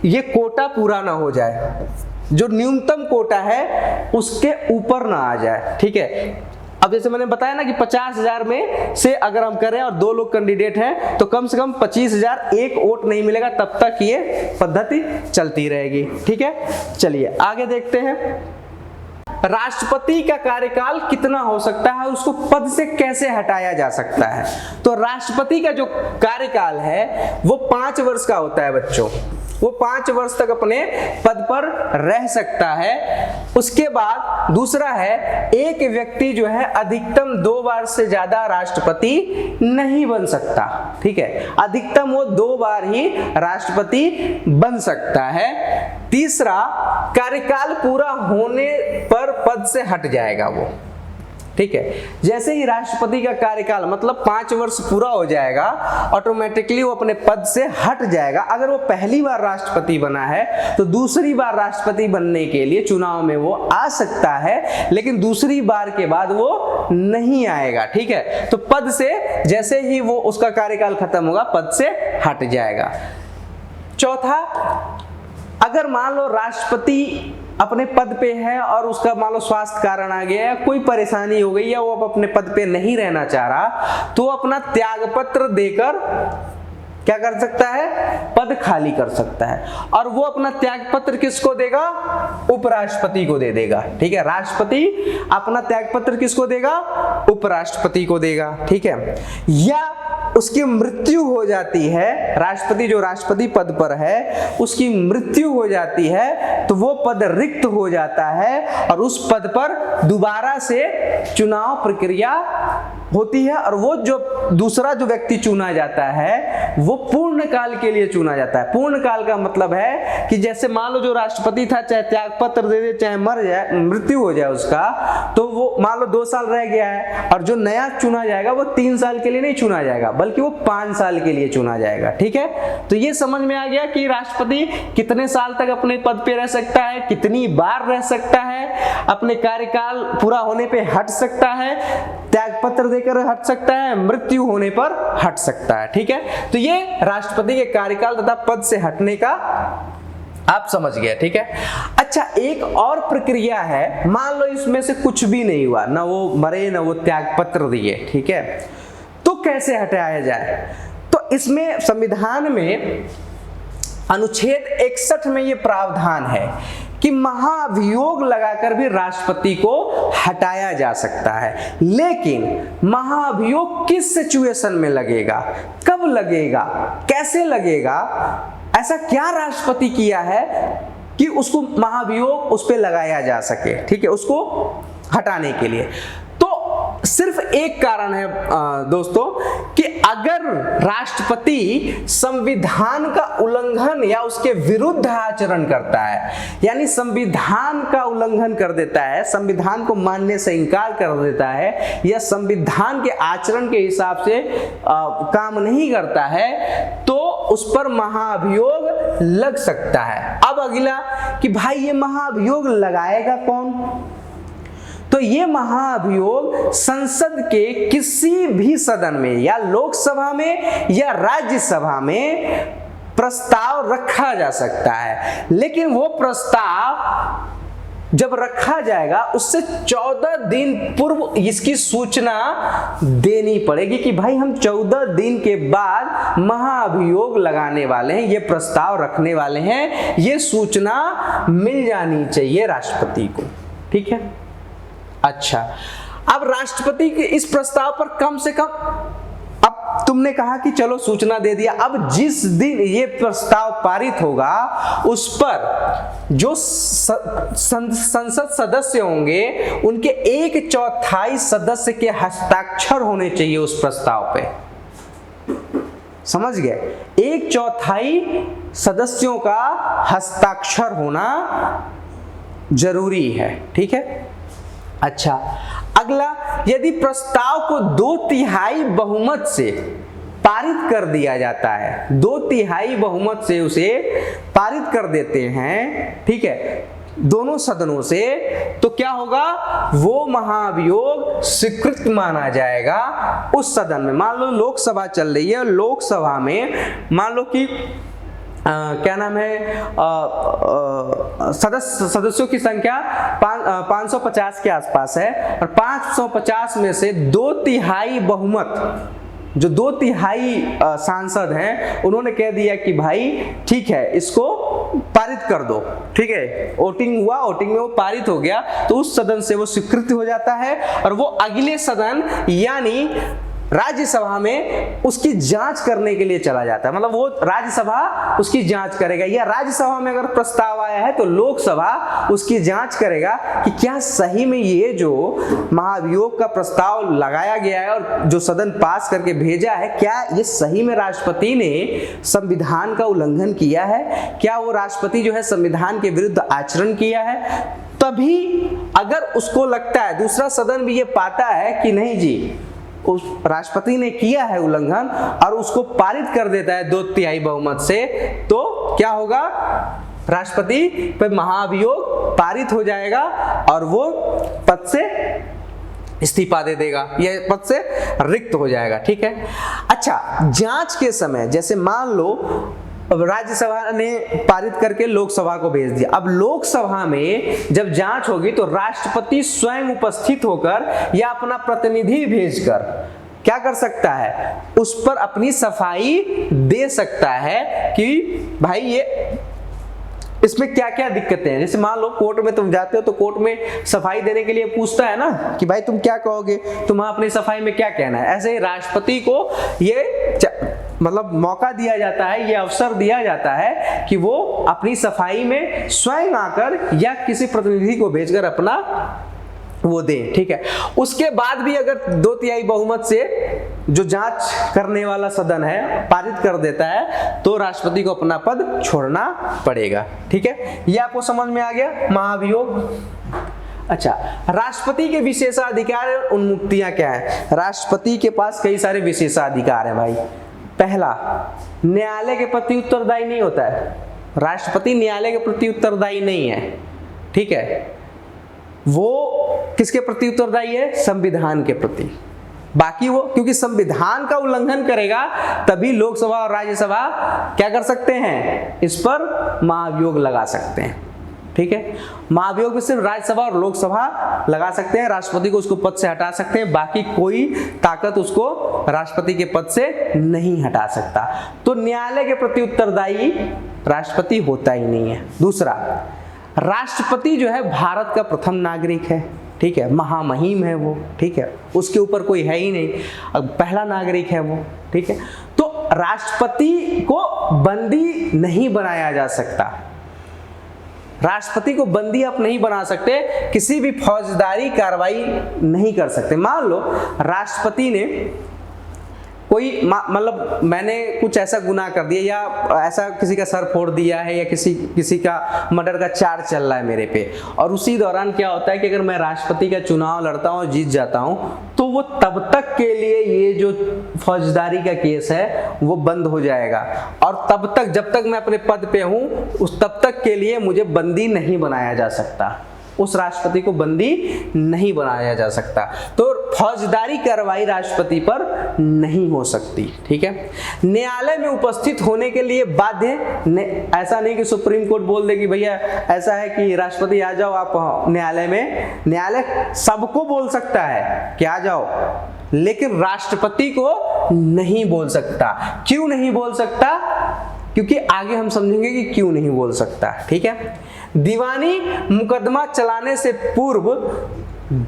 ये कोटा पूरा ना हो जाए, जो न्यूनतम कोटा है उसके ऊपर ना आ जाए, ठीक है। अब जैसे मैंने बताया ना कि 50,000 में से अगर हम करें और 2 लोग कैंडिडेट हैं तो कम से कम 25,000, एक वोट नहीं मिलेगा तब तक ये पद्धति चलती रहेगी, ठीक है। चलिए आगे देखते हैं, राष्ट्रपति का कार्यकाल कितना हो सकता है, उसको पद से कैसे हटाया जा सकता है। तो राष्ट्रपति का जो कार्यकाल है वो 5 वर्ष का होता है बच्चों, वो 5 वर्ष तक अपने पद पर रह सकता है। उसके बाद दूसरा है, एक व्यक्ति जो है अधिकतम 2 बार से ज्यादा राष्ट्रपति नहीं बन सकता, ठीक है, अधिकतम वो 2 बार ही राष्ट्रपति बन सकता है। तीसरा, कार्यकाल पूरा होने पर पद से हट जाएगा वो, ठीक है। जैसे ही राष्ट्रपति का कार्यकाल मतलब 5 वर्ष पूरा हो जाएगा ऑटोमेटिकली वो अपने पद से हट जाएगा। अगर वो पहली बार राष्ट्रपति बना है तो दूसरी बार राष्ट्रपति बनने के लिए चुनाव में वो आ सकता है, लेकिन दूसरी बार के बाद वो नहीं आएगा, ठीक है। तो पद से जैसे ही वो उसका कार्यकाल खत्म होगा पद से हट जाएगा। चौथा, अगर मान लो राष्ट्रपति अपने पद पे है और उसका मान लो स्वास्थ्य कारण आ गया है, कोई परेशानी हो गई है, वो अब अपने पद पे नहीं रहना चाह रहा, तो अपना त्यागपत्र देकर क्या कर सकता है, पद खाली कर सकता है। और वो अपना त्यागपत्र किसको देगा, उपराष्ट्रपति को दे देगा, ठीक है। राष्ट्रपति अपना त्यागपत्र किसको देगा, उपराष्ट्रपति को देगा, ठीक है। या उसकी मृत्यु हो जाती है, राष्ट्रपति जो राष्ट्रपति पद पर है उसकी मृत्यु हो जाती है तो वो पद रिक्त हो जाता है और उस पद पर दोबारा से चुनाव प्रक्रिया होती है और वो जो दूसरा जो व्यक्ति चुना जाता है वो पूर्ण काल के लिए चुना जाता है। पूर्ण काल का मतलब है कि जैसे मान लो जो राष्ट्रपति था चाहे त्यागपत्र दे दे चाहे मर जाए, मृत्यु हो जाए उसका, तो वो मान लो 2 साल रह गया है और जो नया चुना जाएगा वो 3 साल के लिए नहीं चुना जाएगा बल्कि वो 5 साल के लिए चुना जाएगा, ठीक है। तो ये समझ में आ गया कि राष्ट्रपति कितने साल तक अपने पद पे रह सकता है, कितनी बार रह सकता है, अपने कार्यकाल पूरा होने पे हट सकता है, त्यागपत्र देकर हट सकता है, मृत्यु होने पर हट सकता है, ठीक है। तो ये राष्ट्रपति के कार्यकाल तथा पद से हटने का आप समझ गए, ठीक है। अच्छा, एक और प्रक्रिया है, मान लो इसमें से कुछ भी नहीं हुआ, ना वो मरे ना वो त्यागपत्र दिए, ठीक है, तो कैसे हटाया जाए। तो इसमें संविधान में अनुच्छेद 61 में ये प्रावधान है कि महाभियोग लगाकर भी राष्ट्रपति को हटाया जा सकता है। लेकिन महाभियोग किस सिचुएशन में लगेगा, कब लगेगा, कैसे लगेगा, ऐसा क्या राष्ट्रपति किया है कि उसको महाभियोग उस पर लगाया जा सके, ठीक है, उसको हटाने के लिए। तो सिर्फ एक कारण है दोस्तों कि अगर राष्ट्रपति संविधान का उल्लंघन या उसके विरुद्ध आचरण करता है, यानी संविधान का उल्लंघन कर देता है, संविधान को मानने से इनकार कर देता है, या संविधान के आचरण के हिसाब से काम नहीं करता है, तो उस पर महाभियोग लग सकता है। अब अगला कि भाई ये महाभियोग लगाएगा कौन, तो ये महाभियोग संसद के किसी भी सदन में या लोकसभा में या राज्यसभा में प्रस्ताव रखा जा सकता है। लेकिन वो प्रस्ताव जब रखा जाएगा उससे 14 दिन पूर्व इसकी सूचना देनी पड़ेगी कि भाई हम 14 दिन के बाद महाभियोग लगाने वाले हैं, ये प्रस्ताव रखने वाले हैं, ये सूचना मिल जानी चाहिए राष्ट्रपति को, ठीक है। अच्छा, अब राष्ट्रपति के इस प्रस्ताव पर कम से कम, अब तुमने कहा कि चलो सूचना दे दिया, अब जिस दिन ये प्रस्ताव पारित होगा उस पर जो संसद सदस्य होंगे उनके 1/4 सदस्य के हस्ताक्षर होने चाहिए उस प्रस्ताव पे, समझ गए, 1/4 सदस्यों का हस्ताक्षर होना जरूरी है, ठीक है। अच्छा, अगला, यदि प्रस्ताव को 2/3 बहुमत से पारित कर दिया जाता है, 2/3 बहुमत से उसे पारित कर देते हैं, ठीक है, दोनों सदनों से, तो क्या होगा, वो महाभियोग स्वीकृत माना जाएगा उस सदन में। मान लो लोकसभा चल रही है, लोकसभा में मान लो कि क्या नाम है, सदस्यों की संख्या 550 के आसपास है, और 550 में से 2/3 बहुमत, जो 2/3 सांसद हैं, उन्होंने कह दिया कि भाई ठीक है इसको पारित कर दो, ठीक है, वोटिंग हुआ, वोटिंग में वो पारित हो गया, तो उस सदन से वो स्वीकृत हो जाता है और वो अगले सदन यानी राज्यसभा में उसकी जांच करने के लिए चला जाता है। मतलब वो राज्यसभा उसकी जांच करेगा, या राज्यसभा में अगर प्रस्ताव आया है तो लोकसभा उसकी जांच करेगा कि क्या सही में ये जो महाभियोग का प्रस्ताव लगाया गया है और जो सदन पास करके भेजा है, क्या ये सही में राष्ट्रपति ने संविधान का उल्लंघन किया है, क्या वो राष्ट्रपति जो है संविधान के विरुद्ध आचरण किया है। तभी अगर उसको लगता है, दूसरा सदन भी ये पाता है कि नहीं जी उस राष्ट्रपति ने किया है उल्लंघन और उसको पारित कर देता है 2/3 बहुमत से, तो क्या होगा, राष्ट्रपति पे महाभियोग पारित हो जाएगा और वो पद से इस्तीफा दे देगा, यह पद से रिक्त हो जाएगा, ठीक है। अच्छा, जांच के समय जैसे मान लो अब राज्यसभा ने पारित करके लोकसभा को भेज दिया, अब लोकसभा में जब जांच होगी तो राष्ट्रपति स्वयं उपस्थित होकर या अपना प्रतिनिधि भेजकर क्या कर सकता है, उस पर अपनी सफाई दे सकता है कि भाई ये इसमें क्या क्या दिक्कतें हैं। जैसे मान लो कोर्ट में तुम जाते हो तो कोर्ट में सफाई देने के लिए पूछता है ना कि भाई तुम क्या कहोगे, तुम्हारा अपनी सफाई में क्या कहना है। ऐसे ही राष्ट्रपति को ये मतलब मौका दिया जाता है, ये अवसर दिया जाता है कि वो अपनी सफाई में स्वयं आकर या किसी प्रतिनिधि को भेजकर अपना वो दे, ठीक है। उसके बाद भी अगर 2/3 बहुमत से जो जांच करने वाला सदन है पारित कर देता है तो राष्ट्रपति को अपना पद छोड़ना पड़ेगा, ठीक है। ये आपको समझ में आ गया महाभियोग। अच्छा, राष्ट्रपति के विशेषाधिकार और उन्मुक्तियां क्या है। राष्ट्रपति के पास कई सारे विशेषाधिकार है भाई। पहला, न्यायालय के प्रति उत्तरदायी नहीं होता है, राष्ट्रपति न्यायालय के प्रति उत्तरदायी नहीं है, ठीक है। वो किसके प्रति उत्तरदायी है, संविधान के प्रति। बाकी वो क्योंकि संविधान का उल्लंघन करेगा तभी लोकसभा और राज्यसभा क्या कर सकते हैं, इस पर महाभियोग लगा सकते हैं, ठीक है। महाभियोग में सिर्फ राज्यसभा और लोकसभा लगा सकते हैं, राष्ट्रपति को उसको पद से हटा सकते हैं, बाकी कोई ताकत उसको राष्ट्रपति के पद से नहीं हटा सकता। तो न्यायालय के प्रति उत्तरदायी राष्ट्रपति होता ही नहीं है। दूसरा, राष्ट्रपति जो है भारत का प्रथम नागरिक है, ठीक है, महामहिम है वो, ठीक है, उसके ऊपर कोई है ही नहीं, अब पहला नागरिक है वो, ठीक है। तो राष्ट्रपति को बंदी नहीं बनाया जा सकता, राष्ट्रपति को बंदी आप नहीं बना सकते, किसी भी फौजदारी कार्रवाई नहीं कर सकते। मान लो राष्ट्रपति ने कोई मतलब मैंने कुछ ऐसा गुनाह कर दिया या ऐसा किसी का सर फोड़ दिया है या किसी का मर्डर का चार्ज चल रहा है मेरे पे, और उसी दौरान क्या होता है कि अगर मैं राष्ट्रपति का चुनाव लड़ता हूँ, जीत जाता हूँ, तो वो तब तक के लिए ये जो फौजदारी का केस है वो बंद हो जाएगा, और तब तक जब तक मैं अपने पद पे हूँ उस तब तक के लिए मुझे बंदी नहीं बनाया जा सकता, उस राष्ट्रपति को बंदी नहीं बनाया जा सकता। तो फौजदारी कार्रवाई राष्ट्रपति पर नहीं हो सकती, ठीक है। न्यायालय में उपस्थित होने के लिए बाध्य, ऐसा नहीं कि सुप्रीम कोर्ट बोल दे कि भैया ऐसा है कि राष्ट्रपति आ जाओ आप न्यायालय में, न्यायालय सबको बोल सकता है कि आ जाओ, लेकिन राष्ट्रपति को नहीं बोल सकता। क्यों नहीं बोल सकता? क्योंकि आगे हम समझेंगे कि क्यों नहीं बोल सकता, ठीक है। दीवानी मुकदमा चलाने से पूर्व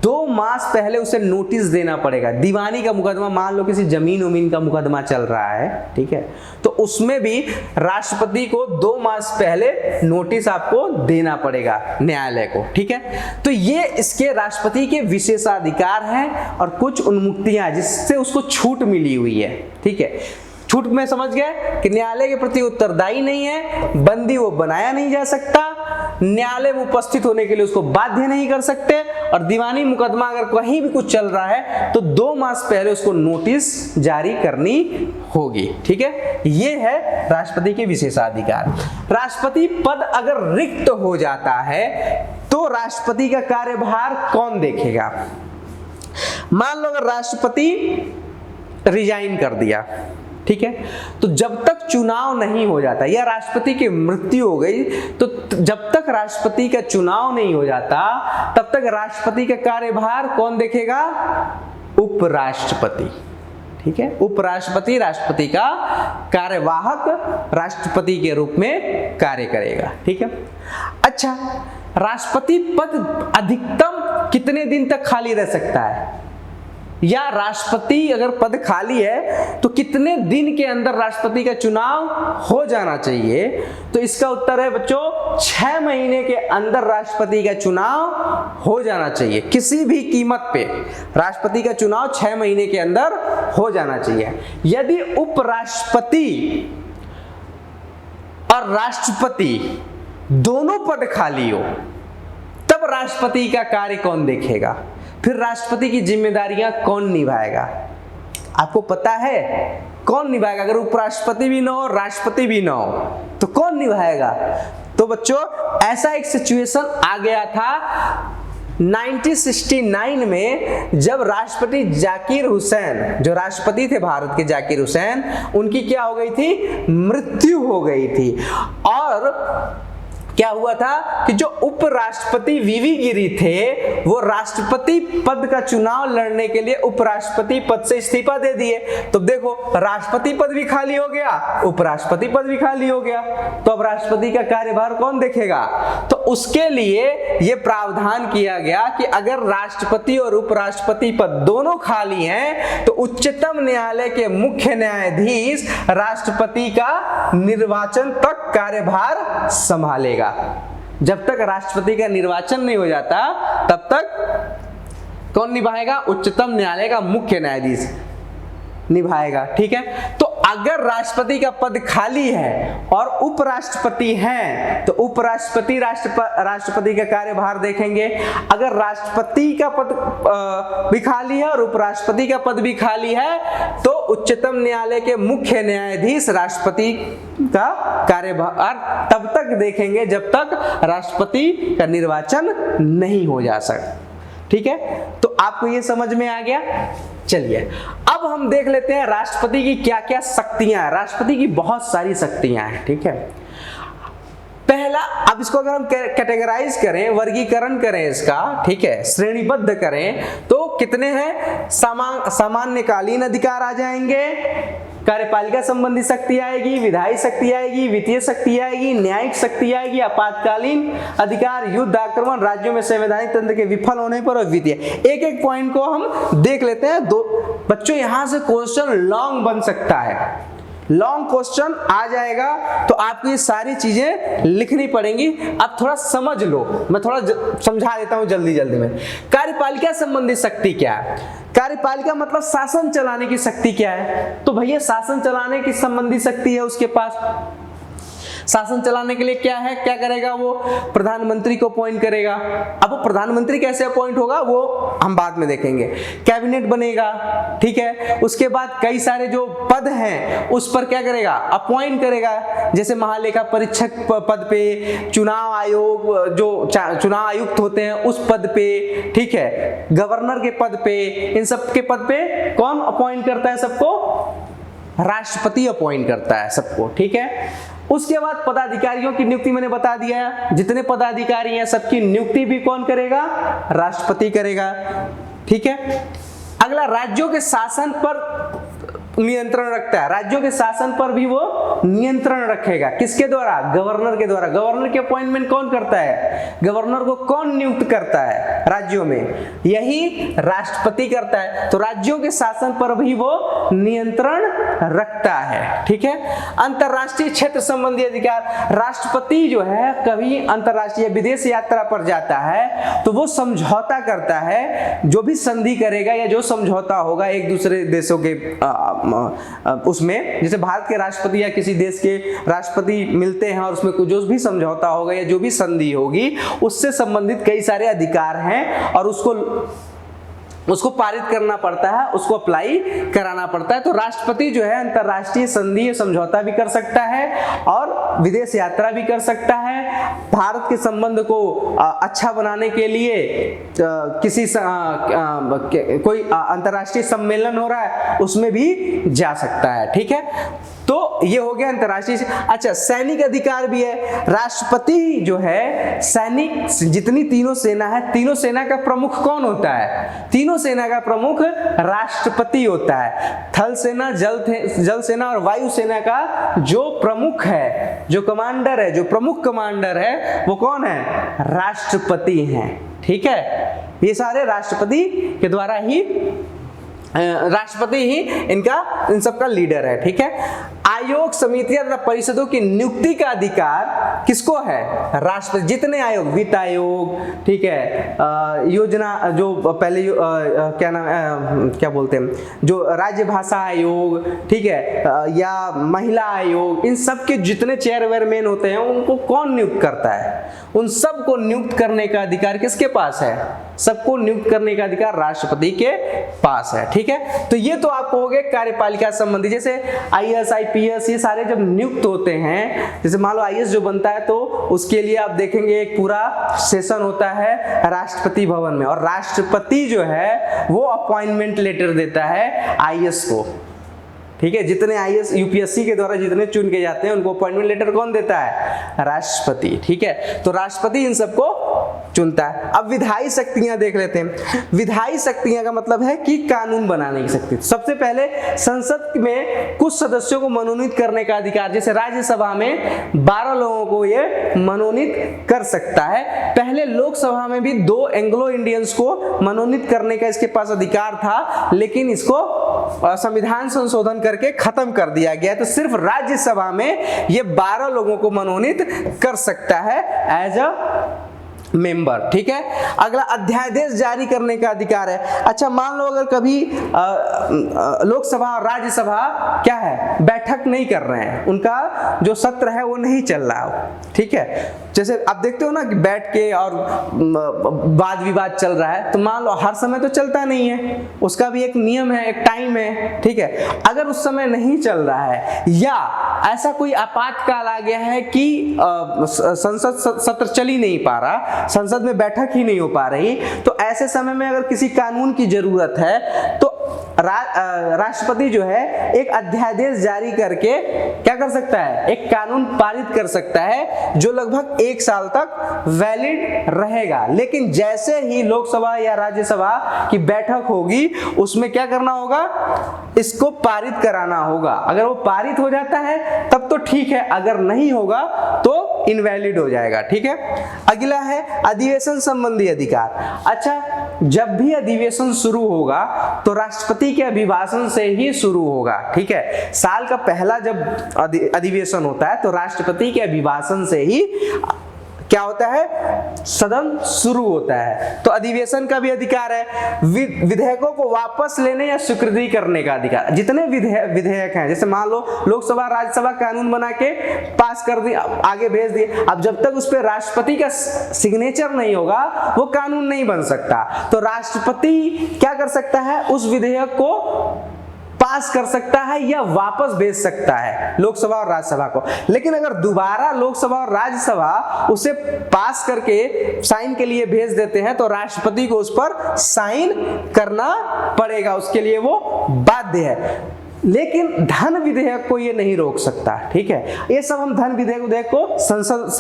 2 मास पहले उसे नोटिस देना पड़ेगा। दीवानी का मुकदमा, मान लो किसी जमीन उमीन का मुकदमा चल रहा है, ठीक है, तो उसमें भी राष्ट्रपति को 2 मास पहले नोटिस आपको देना पड़ेगा न्यायालय को, ठीक है। तो ये इसके राष्ट्रपति के विशेषाधिकार हैं और कुछ उन्मुक्तियां जिससे उसको छूट मिली हुई है, ठीक है। छूट में समझ गए कि न्यायालय के प्रति उत्तरदायी नहीं है, बंदी वो बनाया नहीं जा सकता, न्यायालय में उपस्थित होने के लिए उसको बाध्य नहीं कर सकते, और दीवानी मुकदमा अगर कहीं भी कुछ चल रहा है तो 2 मास पहले उसको नोटिस जारी करनी होगी, ठीक है। ये है राष्ट्रपति के विशेषाधिकार। राष्ट्रपति पद अगर रिक्त हो जाता है तो राष्ट्रपति का कार्यभार कौन देखेगा? मान लो अगर राष्ट्रपति रिजाइन कर दिया, ठीक है, तो जब तक चुनाव नहीं हो जाता या राष्ट्रपति की मृत्यु हो गई, तो जब तक राष्ट्रपति का चुनाव नहीं हो जाता तब तक राष्ट्रपति का कार्यभार कौन देखेगा? उपराष्ट्रपति, ठीक है। उपराष्ट्रपति राष्ट्रपति का कार्यवाहक राष्ट्रपति के रूप में कार्य करेगा, ठीक है। अच्छा, राष्ट्रपति पद अधिकतम कितने दिन तक खाली रह सकता है, या राष्ट्रपति अगर पद खाली है तो कितने दिन के अंदर राष्ट्रपति का चुनाव हो जाना चाहिए? तो इसका उत्तर है बच्चों 6 महीने के अंदर राष्ट्रपति का चुनाव हो जाना चाहिए। किसी भी कीमत पे राष्ट्रपति का चुनाव 6 महीने के अंदर हो जाना चाहिए। यदि उपराष्ट्रपति और राष्ट्रपति दोनों पद खाली हो तब राष्ट्रपति का कार्य कौन देखेगा? फिर राष्ट्रपति की जिम्मेदारियां कौन निभाएगा? आपको पता है कौन निभाएगा? अगर उपराष्ट्रपति भी ना हो, राष्ट्रपति भी ना हो, तो कौन निभाएगा? तो बच्चों ऐसा एक सिचुएशन आ गया था 1969 में, जब राष्ट्रपति जाकिर हुसैन, जो राष्ट्रपति थे भारत के जाकिर हुसैन, उनकी क्या हो गई थी? मृत्यु हो गई थी। और क्या हुआ था कि जो उपराष्ट्रपति वीवी गिरी थे वो राष्ट्रपति पद का चुनाव लड़ने के लिए उपराष्ट्रपति पद से इस्तीफा दे दिए। तो देखो राष्ट्रपति पद भी खाली हो गया, उपराष्ट्रपति पद भी खाली हो गया, तो अब राष्ट्रपति का कार्यभार कौन देखेगा? तो उसके लिए ये प्रावधान किया गया कि अगर राष्ट्रपति और उपराष्ट्रपति पद दोनों खाली हैं तो उच्चतम न्यायालय के मुख्य न्यायाधीश राष्ट्रपति का निर्वाचन तक कार्यभार संभालेगा। जब तक राष्ट्रपति का निर्वाचन नहीं हो जाता तब तक कौन निभाएगा? उच्चतम न्यायालय का मुख्य न्यायाधीश निभाएगा, ठीक है। तो अगर राष्ट्रपति का पद खाली है और उपराष्ट्रपति हैं तो उपराष्ट्रपति राष्ट्रपति का कार्यभार देखेंगे। अगर राष्ट्रपति का पद भी खाली है और उपराष्ट्रपति का पद भी खाली है तो उच्चतम न्यायालय के मुख्य न्यायाधीश राष्ट्रपति का कार्यभार तब तक देखेंगे जब तक राष्ट्रपति का निर्वाचन नहीं हो जा सकता, ठीक है। तो आपको ये समझ में आ गया? चलिए अब हम देख लेते हैं राष्ट्रपति की क्या क्या शक्तियां हैं। राष्ट्रपति की बहुत सारी शक्तियां हैं, ठीक है। पहला, अब इसको अगर हम कैटेगराइज करें, वर्गीकरण करें इसका, ठीक है, श्रेणीबद्ध करें तो कितने हैं? सामान्यकालीन अधिकार आ जाएंगे, कार्यपालिका संबंधी शक्ति आएगी, विधायी शक्ति आएगी, वित्तीय शक्ति आएगी, न्यायिक शक्ति आएगी, आपातकालीन अधिकार, युद्ध, आक्रमण, राज्यों में संवैधानिक तंत्र के विफल होने पर, और वित्तीय। एक एक पॉइंट को हम देख लेते हैं। दो बच्चों, यहां से क्वेश्चन लॉन्ग बन सकता है, लॉन्ग क्वेश्चन आ जाएगा, तो आपको ये सारी चीजें लिखनी पड़ेंगी। अब थोड़ा समझ लो, मैं थोड़ा समझा देता हूं जल्दी जल्दी में। कार्यपालिका संबंधी शक्ति क्या है? कार्यपालिका मतलब शासन चलाने की शक्ति क्या है? तो भैया शासन चलाने की संबंधी शक्ति है उसके पास। शासन चलाने के लिए क्या है, क्या करेगा वो? प्रधानमंत्री को अपॉइंट करेगा। अब वो प्रधानमंत्री कैसे अपॉइंट होगा वो हम बाद में देखेंगे। कैबिनेट बनेगा, ठीक है। उसके बाद कई सारे जो पद हैं उस पर क्या करेगा? अपॉइंट करेगा। जैसे महालेखा परीक्षक पद पे, चुनाव आयोग जो चुनाव आयुक्त होते हैं उस पद पे, ठीक है, गवर्नर के पद पे, इन सब के पद पे कौन अपॉइंट करता है सबको? राष्ट्रपति अपॉइंट करता है सबको, ठीक है। उसके बाद पदाधिकारियों की नियुक्ति मैंने बता दिया है, जितने पदाधिकारी हैं सबकी नियुक्ति भी कौन करेगा? राष्ट्रपति करेगा, ठीक है। अगला, राज्यों के शासन पर नियंत्रण रखता है। राज्यों के शासन पर भी वो नियंत्रण रखेगा। किसके द्वारा? गवर्नर के द्वारा। गवर्नर की अपॉइंटमेंट कौन करता है? गवर्नर को कौन नियुक्त करता है राज्यों में? यही राष्ट्रपति करता है। तो राज्यों के शासन पर भी वो नियंत्रण रखता है, ठीक है। अंतरराष्ट्रीय क्षेत्र संबंधी अधिकार, राष्ट्रपति जो है कभी अंतरराष्ट्रीय विदेश यात्रा पर जाता है तो वो समझौता करता है, जो भी संधि करेगा या जो समझौता होगा एक दूसरे देशों के उसमें, जैसे भारत के राष्ट्रपति या किसी देश के राष्ट्रपति मिलते हैं और उसमें जो भी समझौता होगा या जो भी संधि होगी उससे संबंधित कई सारे अधिकार हैं और उसको पारित करना पड़ता है, उसको अप्लाई कराना पड़ता है। तो राष्ट्रपति जो है अंतरराष्ट्रीय संधि समझौता भी कर सकता है और विदेश यात्रा भी कर सकता है। भारत के संबंध को अच्छा बनाने के लिए किसी कोई अंतरराष्ट्रीय सम्मेलन हो रहा है उसमें भी जा सकता है, ठीक है। तो ये हो गया अंतरराष्ट्रीय। अच्छा, सैनिक अधिकार भी है। राष्ट्रपति जो है सैनिक, जितनी तीनों सेना है, तीनों सेना का प्रमुख कौन होता है? तीनों सेना का प्रमुख राष्ट्रपति होता है। थल सेना, जल सेना और वायु सेना का जो प्रमुख है, जो कमांडर है, जो प्रमुख कमांडर है वो कौन है? राष्ट्रपति हैं, ठीक है। ये सारे राष्ट्रपति के द्वारा ही, राष्ट्रपति ही इन सबका लीडर है, ठीक है। आयोग, समितियां तथा परिषदों की नियुक्ति का अधिकार किसको है? राष्ट्रपति। जितने आयोग, वित्त आयोग, ठीक है, योजना जो पहले क्या नाम क्या बोलते हैं, जो राज्य भाषा आयोग, ठीक है, या महिला आयोग, इन सब के जितने चेयरमैन होते हैं उनको कौन नियुक्त करता है? उन सबको नियुक्त करने का अधिकार किसके पास है? सबको नियुक्त करने का अधिकार राष्ट्रपति के पास है, ठीक है। तो ये तो आपको हो गए कार्यपालिका संबंधी। जैसे आईएएस, आईपीएस, ये सारे जब नियुक्त होते हैं, जैसे मान लो आईएएस जो बनता है तो उसके लिए आप देखेंगे एक पूरा सेशन होता है राष्ट्रपति भवन में, और राष्ट्रपति जो है वो अपॉइंटमेंट लेटर देता है आईएएस को, ठीक है। जितने आईएएस यूपीएससी के द्वारा जितने चुन के जाते हैं उनको अपॉइंटमेंट लेटर कौन देता है? राष्ट्रपति, ठीक है। तो राष्ट्रपति इन सबको चुनता है। अब विधायी शक्तियां देख लेते हैं। विधायी शक्तियां का मतलब है कि कानून बनाने की शक्ति। सबसे पहले संसद में कुछ सदस्यों को मनोनीत करने का अधिकार, जैसे राज्यसभा में 12 लोगों को ये मनोनीत कर सकता है। पहले लोकसभा में भी 2 एंग्लो इंडियंस को मनोनीत करने का इसके पास अधिकार था, लेकिन इसको संविधान संशोधन करके खत्म कर दिया गया। तो सिर्फ राज्यसभा में ये 12 लोगों को मनोनीत कर सकता है एज अ मेंबर, ठीक है। अगला, अध्यादेश जारी करने का अधिकार है। अच्छा, मान लो अगर कभी लोकसभा और राज्यसभा क्या है, बैठक नहीं कर रहे हैं, उनका जो सत्र है वो नहीं चल रहा है, ठीक है। जैसे आप देखते हो ना कि बैठ के और वाद विवाद चल रहा है, तो मान लो हर समय तो चलता नहीं है, उसका भी एक नियम है, एक टाइम है, ठीक है। अगर उस समय नहीं चल रहा है या ऐसा कोई आपातकाल आ गया है कि संसद सत्र चल ही नहीं पा रहा, संसद में बैठक ही नहीं हो पा रही, तो ऐसे समय में अगर किसी कानून की जरूरत है तो राष्ट्रपति जो है एक अध्यादेश जारी करके क्या कर सकता है, एक कानून पारित कर सकता है जो लगभग 1 साल तक वैलिड रहेगा। लेकिन जैसे ही लोकसभा या राज्यसभा की बैठक होगी उसमें क्या करना होगा, इसको पारित कराना होगा। अगर वो पारित हो जाता है तब तो ठीक है, अगर नहीं होगा तो इनवैलिड हो जाएगा। ठीक है, अगला है अधिवेशन संबंधी अधिकार। अच्छा, जब भी अधिवेशन शुरू होगा तो राष्ट्रपति के अभिभाषण से ही शुरू होगा। ठीक है, साल का पहला जब अधिवेशन होता है तो राष्ट्रपति के अभिभाषण से ही क्या होता है, सदन शुरू होता है। तो अधिवेशन का भी अधिकार है। विधेयकों को वापस लेने या स्वीकृति करने का अधिकार। जितने विधेयक हैं, जैसे मान लो लोकसभा राज्यसभा कानून बना के पास कर दिए, आगे भेज दिए, अब जब तक उस पर राष्ट्रपति का सिग्नेचर नहीं होगा वो कानून नहीं बन सकता। तो राष्ट्रपति क्या कर सकता है, उस विधेयक को पास कर सकता है या वापस भेज सकता है लोकसभा और राज्यसभा को। लेकिन अगर दोबारा लोकसभा और राज्यसभा उसे पास करके साइन के लिए भेज देते हैं तो राष्ट्रपति को उस पर साइन करना पड़ेगा, उसके लिए वो बाध्य है। लेकिन धन विधेयक को ये नहीं रोक सकता। ठीक है, ये सब हम धन विधेयक को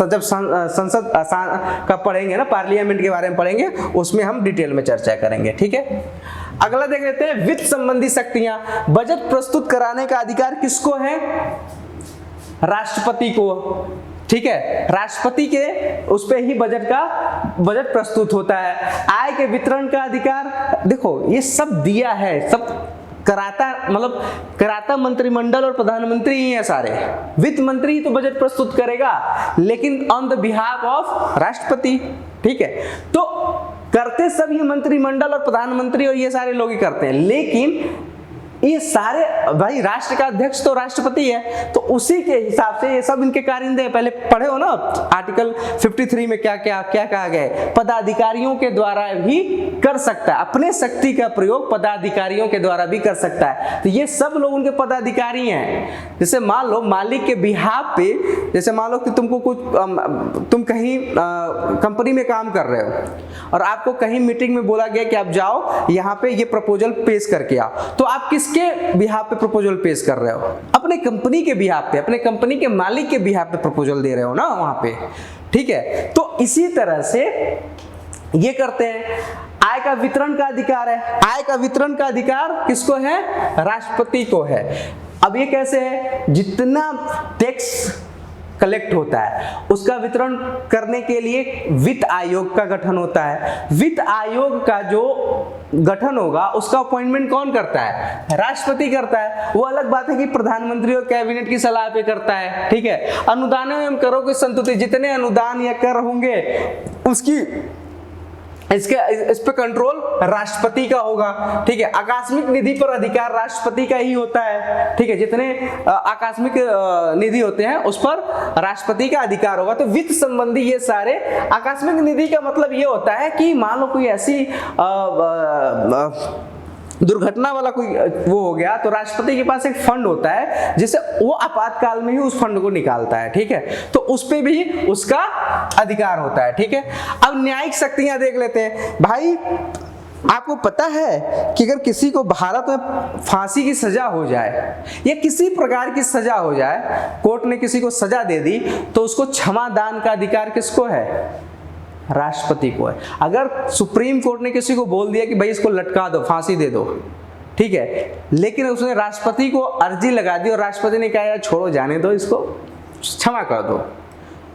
जब संसद का पढ़ेंगे ना, पार्लियामेंट के बारे में पढ़ेंगे, उसमें हम डिटेल में चर्चा करेंगे। ठीक है, अगला देख लेते हैं वित्त संबंधी शक्तियां। बजट प्रस्तुत कराने का अधिकार किसको है, राष्ट्रपति को। ठीक है, राष्ट्रपति के उस पे ही बजट प्रस्तुत होता है। आय के वितरण का अधिकार, देखो ये सब दिया है, सब कराता मंत्रिमंडल और प्रधानमंत्री ही है सारे। वित्त मंत्री ही तो बजट प्रस्तुत करेगा, लेकिन ऑन द बिहाफ ऑफ राष्ट्रपति। ठीक है, तो करते सभी मंत्रिमंडल और प्रधानमंत्री और ये सारे लोग ही करते हैं, लेकिन ये सारे भाई राष्ट्र का अध्यक्ष तो राष्ट्रपति है, तो उसी के हिसाब से ये सब इनके कारिंदे। पहले पढ़े हो ना आर्टिकल 53 में क्या कहा गया है, पदाधिकारियों के द्वारा भी कर सकता है, अपने शक्ति का प्रयोग पदाधिकारियों के द्वारा भी कर सकता है। तो ये सब लोग उनके पदाधिकारी हैं। जैसे मान लो मालिक के बिहाफ पे, जैसे मान लो कि तुम कहीं कंपनी में काम कर रहे हो और आपको कहीं मीटिंग में बोला गया कि आप जाओ यहाँ पे ये प्रपोजल पेश करके आओ, तो आप किसके बिहाफ पे प्रपोजल पेश कर रहे हो, अपने कंपनी के बिहाफ पे, अपने कंपनी के मालिक के बिहाफ पे प्रपोजल दे रहे हो ना वहां पे। ठीक है, तो इसी तरह से ये करते हैं। आय का वितरण का अधिकार है, आय का वितरण का अधिकार किसको है, राष्ट्रपति को है। अब ये कैसे है, जितना टैक्स कलेक्ट होता है उसका वितरण करने के लिए वित्त आयोग का गठन होता है। वित्त आयोग का जो गठन होगा उसका अपॉइंटमेंट कौन करता है, राष्ट्रपति करता है। वो अलग बात है कि प्रधानमंत्री और कैबिनेट की सलाह पे करता है। ठीक है, अनुदानों एवं करों की संतुष्टि, जितने अनुदान या कर होंगे उसकी इस पे कंट्रोल राष्ट्रपति का होगा। ठीक है, आकस्मिक निधि पर अधिकार राष्ट्रपति का ही होता है। ठीक है, जितने आकस्मिक निधि होते हैं उस पर राष्ट्रपति का अधिकार होगा। तो वित्त संबंधी ये सारे, आकस्मिक निधि का मतलब ये होता है कि मान लो कोई ऐसी दुर्घटना वाला कोई वो हो गया तो राष्ट्रपति के पास एक फंड होता है जिसे वो आपातकाल में ही उस फंड को निकालता है। ठीक है, तो उस पे भी उसका अधिकार होता है। ठीक है, अब न्यायिक शक्तियां देख लेते हैं। भाई आपको पता है कि अगर किसी को भारत में फांसी की सजा हो जाए या किसी प्रकार की सजा हो जाए, कोर्ट ने किसी को सजा दे दी, तो उसको क्षमा दान का अधिकार किसको है, राष्ट्रपति को है। अगर सुप्रीम कोर्ट ने किसी को बोल दिया कि भाई इसको लटका दो, फांसी दे दो, ठीक है, लेकिन उसने राष्ट्रपति को अर्जी लगा दी और राष्ट्रपति ने कहा यार छोड़ो, जाने दो, इसको क्षमा कर दो,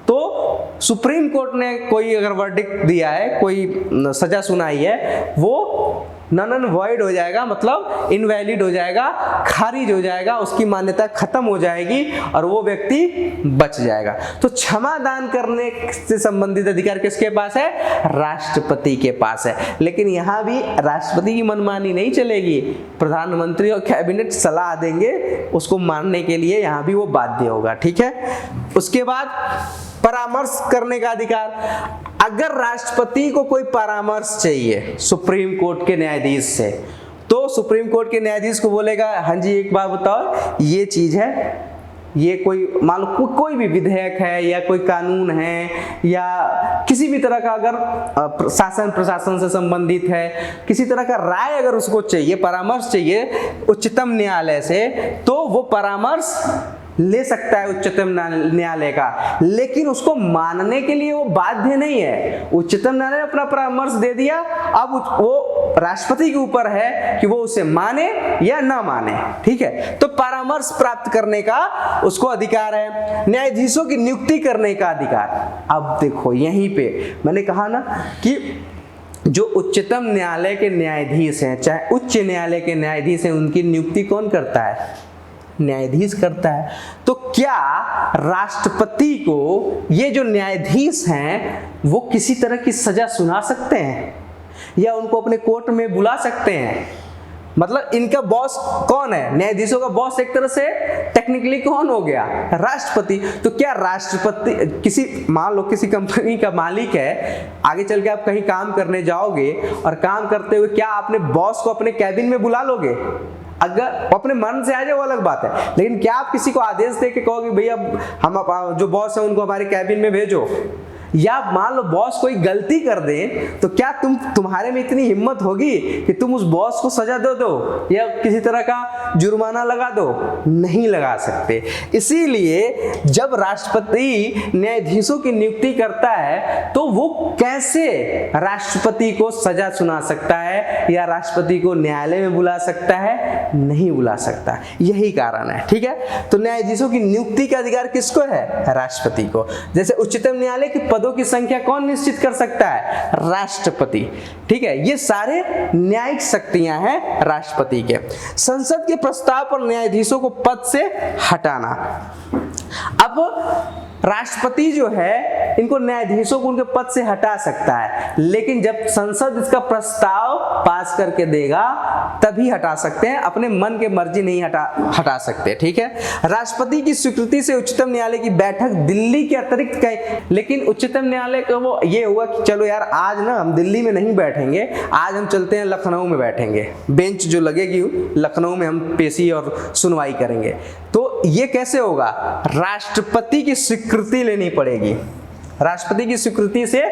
तो सुप्रीम कोर्ट ने कोई अगर वर्डिक्ट दिया है, कोई सजा सुनाई है, वो नन एंड वॉइड हो जाएगा, मतलब इनवैलिड हो जाएगा, खारिज हो जाएगा, उसकी मान्यता खत्म हो जाएगी और वो व्यक्ति बच जाएगा। तो क्षमा दान करने से संबंधित अधिकार किसके पास है, राष्ट्रपति के पास है। लेकिन यहाँ भी राष्ट्रपति की मनमानी नहीं चलेगी, प्रधानमंत्री और कैबिनेट सलाह देंगे उसको मानने के लिए, यहाँ भी वो बाध्य होगा। ठीक है, उसके बाद परामर्श करने का अधिकार। अगर राष्ट्रपति को कोई परामर्श चाहिए सुप्रीम कोर्ट के न्यायाधीश से, तो सुप्रीम कोर्ट के न्यायाधीश को बोलेगा हाँ जी एक बात बताओ, ये चीज है, ये कोई मान लो कोई भी विधेयक है या कोई कानून है या किसी भी तरह का अगर शासन प्रशासन से संबंधित है, किसी तरह का राय अगर उसको चाहिए, परामर्श चाहिए उच्चतम न्यायालय से, तो वो परामर्स ले सकता है उच्चतम न्यायालय का, लेकिन उसको मानने के लिए वो बाध्य नहीं है। उच्चतम न्यायालय ने अपना परामर्श दे दिया, अब वो राष्ट्रपति के ऊपर है कि वो उसे माने या ना माने। ठीक है, तो परामर्श प्राप्त करने का उसको अधिकार है, न्यायाधीशों की नियुक्ति करने का अधिकार। अब देखो यहीं पे मैंने कहा ना कि जो उच्चतम न्यायालय के न्यायाधीश हैं, चाहे उच्च न्यायालय के न्यायाधीश हैं, उनकी नियुक्ति कौन करता है? न्यायाधीश करता है। तो क्या राष्ट्रपति को ये जो न्यायाधीश हैं वो किसी तरह की सजा सुना सकते हैं या उनको अपने कोर्ट में बुला सकते हैं? मतलब इनका बॉस कौन है? न्यायाधीशों का बॉस एक तरह से टेक्निकली कौन हो गया? राष्ट्रपति। तो क्या राष्ट्रपति किसी मान लो किसी कंपनी का मालिक है, आगे चल के आप कहीं काम करने जाओगे और काम करते हुए क्या आपने बॉस को अपने कैबिन में बुला लोगे? अगर अपने मन से आ जाए वो अलग बात है, लेकिन क्या आप किसी को आदेश दे के कहोगे भैया हम जो बॉस है उनको हमारे कैबिन में भेजो? या मान लो बॉस कोई गलती कर दे तो क्या तुम्हारे में इतनी हिम्मत होगी कि तुम उस बॉस को सजा दे दो या किसी तरह का जुर्माना लगा दो? नहीं लगा सकते। इसीलिए जब राष्ट्रपति न्यायाधीशों की नियुक्ति करता है तो वो कैसे राष्ट्रपति को सजा सुना सकता है या राष्ट्रपति को न्यायालय में बुला सकता है? नहीं बुला सकता। यही कारण है। ठीक है, तो न्यायाधीशों की नियुक्ति का अधिकार किसको है? राष्ट्रपति को। जैसे उच्चतम न्यायालय की पदों की संख्या कौन निश्चित कर सकता है? राष्ट्रपति। ठीक है, ये सारे न्यायिक शक्तियां हैं राष्ट्रपति के। संसद के प्रस्ताव पर न्यायाधीशों को पद से हटाना। अब राष्ट्रपति जो है इनको न्यायाधीशों को उनके पद से हटा सकता है, लेकिन जब संसद इसका पास करके देगा तभी हटा सकते हैं, अपने मन के मर्जी नहीं हटा सकते। ठीक है, राष्ट्रपति की स्वीकृति से उच्चतम न्यायालय की बैठक दिल्ली के अतिरिक्त लेकिन उच्चतम न्यायालय का वो ये हुआ कि चलो यार आज ना हम दिल्ली में नहीं बैठेंगे, आज हम चलते हैं लखनऊ में बैठेंगे, बेंच जो लगेगी लखनऊ में हम पेशी और सुनवाई करेंगे। तो ये कैसे होगा? राष्ट्रपति की स्वीकृति लेनी पड़ेगी। राष्ट्रपति की स्वीकृति से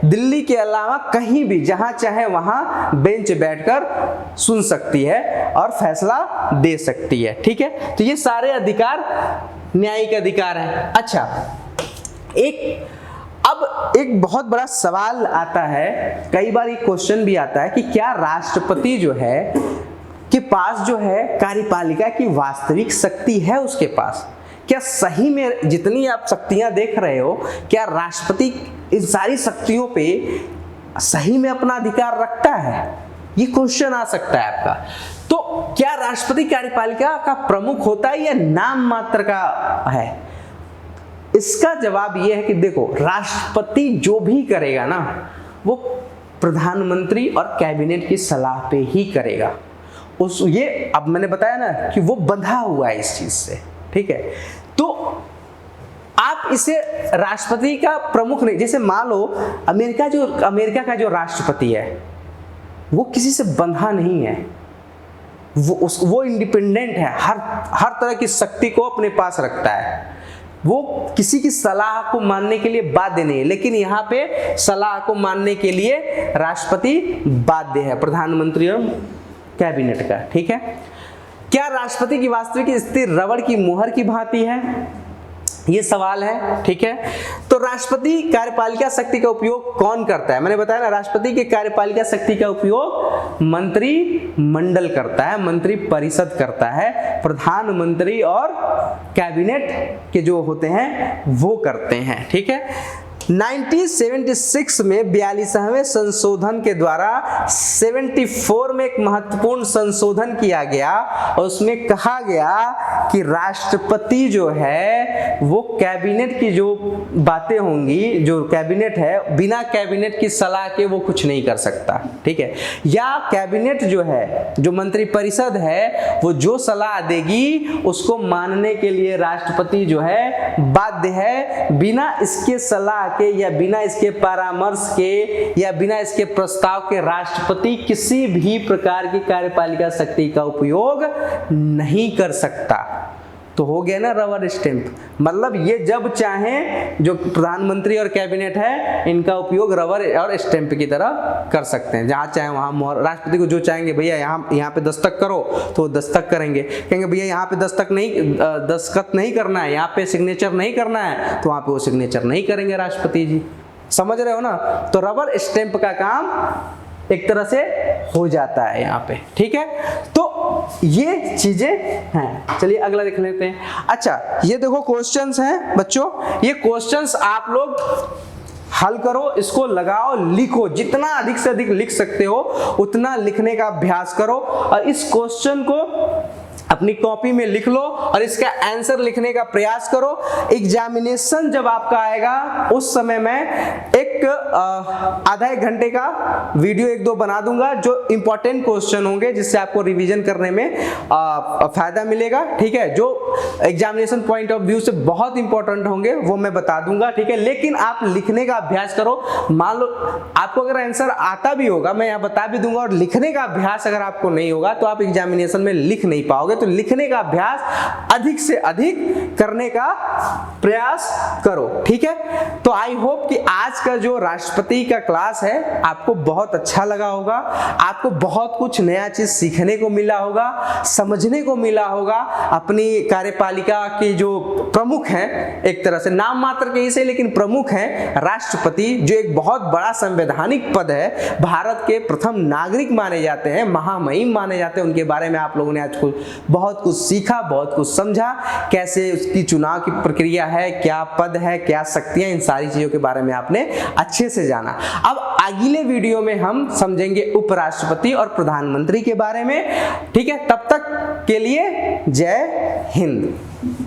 दिल्ली के अलावा कहीं भी जहां चाहे वहां बेंच बैठकर सुन सकती है और फैसला दे सकती है। ठीक है, तो ये सारे अधिकार न्यायिक अधिकार हैं। अच्छा, अब एक बहुत बड़ा सवाल आता है, कई बार ये क्वेश्चन भी आता है कि क्या राष्ट्रपति जो है के पास जो है कार्यपालिका की वास्तविक शक्ति है उसके पास? क्या सही में जितनी आप शक्तियां देख रहे हो, क्या राष्ट्रपति इन सारी शक्तियों पे सही में अपना अधिकार रखता है? ये क्वेश्चन आ सकता है आपका। तो क्या राष्ट्रपति कार्यपालिका का प्रमुख होता है या नाम मात्र का है? इसका जवाब यह है कि देखो, राष्ट्रपति जो भी करेगा ना वो प्रधानमंत्री और कैबिनेट की सलाह पे ही करेगा। ये अब मैंने बताया ना कि वो बंधा हुआ है इस चीज से। ठीक है, तो आप इसे राष्ट्रपति का प्रमुख नहीं, जैसे मान लो अमेरिका का जो राष्ट्रपति है वो किसी से बंधा नहीं है, वो इंडिपेंडेंट है, हर तरह की शक्ति को अपने पास रखता है, वो किसी की सलाह को मानने के लिए बाध्य नहीं है। लेकिन यहाँ पे सलाह को मानने के लिए राष्ट्रपति बाध्य है, प्रधानमंत्री और कैबिनेट का। ठीक है, क्या राष्ट्रपति की वास्तविक स्थिति रबड़ की मुहर की भांति है? ये सवाल है। ठीक है, तो राष्ट्रपति कार्यपालिका शक्ति का उपयोग कौन करता है? मैंने बताया ना, राष्ट्रपति के कार्यपालिका शक्ति का उपयोग मंत्रिमंडल करता है, मंत्री परिषद करता है, प्रधानमंत्री और कैबिनेट के जो होते हैं वो करते हैं। ठीक है, 1976 में 42वें संशोधन के द्वारा 74 में एक महत्वपूर्ण संशोधन किया गया और उसमें कहा गया कि राष्ट्रपति जो है वो कैबिनेट की जो बातें होंगी, जो कैबिनेट है, बिना कैबिनेट की सलाह के वो कुछ नहीं कर सकता। ठीक है, या कैबिनेट जो है, जो मंत्रिपरिषद है, वो जो सलाह देगी उसको मानने के लिए राष्ट्रपति जो है बाध्य है। बिना इसके सलाह के या बिना इसके परामर्श के या बिना इसके प्रस्ताव के राष्ट्रपति किसी भी प्रकार की कार्यपालिका शक्ति का उपयोग नहीं कर सकता। तो हो गया ना रबर स्टैंप। मतलब ये जब चाहें जो प्रधानमंत्री और कैबिनेट है इनका उपयोग रबर और स्टैंप की तरह कर सकते हैं, जहाँ चाहे वहाँ मोहर। राष्ट्रपति को जो चाहेंगे भैया यहाँ पे दस्तक करो तो वो दस्तक करेंगे, कहेंगे भैया यहाँ पे दस्तखत नहीं करना है, यहाँ पे सिग्नेचर नहीं करना है, तो वहाँ पे वो सिग्नेचर नहीं करेंगे राष्ट्रपति जी। समझ रहे हो ना? तो रबर स्टैंप का काम एक तरह से हो जाता है यहाँ पे, ठीक है। तो ये चीजें हैं। चलिए अगला देख लेते हैं। अच्छा, ये देखो क्वेश्चंस हैं बच्चों, ये क्वेश्चंस आप लोग हल करो, इसको लगाओ, लिखो, जितना अधिक से अधिक लिख सकते हो उतना लिखने का अभ्यास करो, और इस क्वेश्चन को अपनी कॉपी में लिख लो और इसका आंसर लिखने का प्रयास करो। एग्जामिनेशन जब आपका आएगा उस समय मैं एक आधा एक घंटे का वीडियो 1-2 बना दूंगा जो इंपॉर्टेंट क्वेश्चन होंगे, जिससे आपको रिवीजन करने में फायदा मिलेगा, ठीक है। जो एग्जामिनेशन पॉइंट ऑफ व्यू से बहुत इंपॉर्टेंट होंगे वो मैं बता दूंगा, ठीक है। लेकिन आप लिखने का अभ्यास करो। मान लो आपको अगर आंसर आता भी होगा, मैं यहाँ बता भी दूंगा, और लिखने का अभ्यास अगर आपको नहीं होगा तो आप एग्जामिनेशन में लिख नहीं पाओगे। तो लिखने का अभ्यास अधिक से अधिक करने का प्रयास करो, ठीक है। तो आई होप कि आज का जो राष्ट्रपति का क्लास है आपको बहुत अच्छा लगा होगा, आपको बहुत कुछ नया चीज सीखने को मिला होगा, समझने को मिला होगा। अपनी कार्यपालिका के जो प्रमुख हैं, एक तरह से नाम मात्र के ही से लेकिन प्रमुख हैं, राष्ट्रपति जो एक बहुत बड़ा संवैधानिक पद है, भारत के प्रथम नागरिक माने जाते हैं, महामहिम माने जाते हैं, उनके बारे में आप लोगों ने आज बहुत कुछ सीखा, बहुत कुछ समझा, कैसे उसकी चुनाव की प्रक्रिया है, क्या पद है, क्या शक्तियां, इन सारी चीजों के बारे में आपने अच्छे से जाना। अब अगले वीडियो में हम समझेंगे उपराष्ट्रपति और प्रधानमंत्री के बारे में, ठीक है। तब तक के लिए जय हिंद।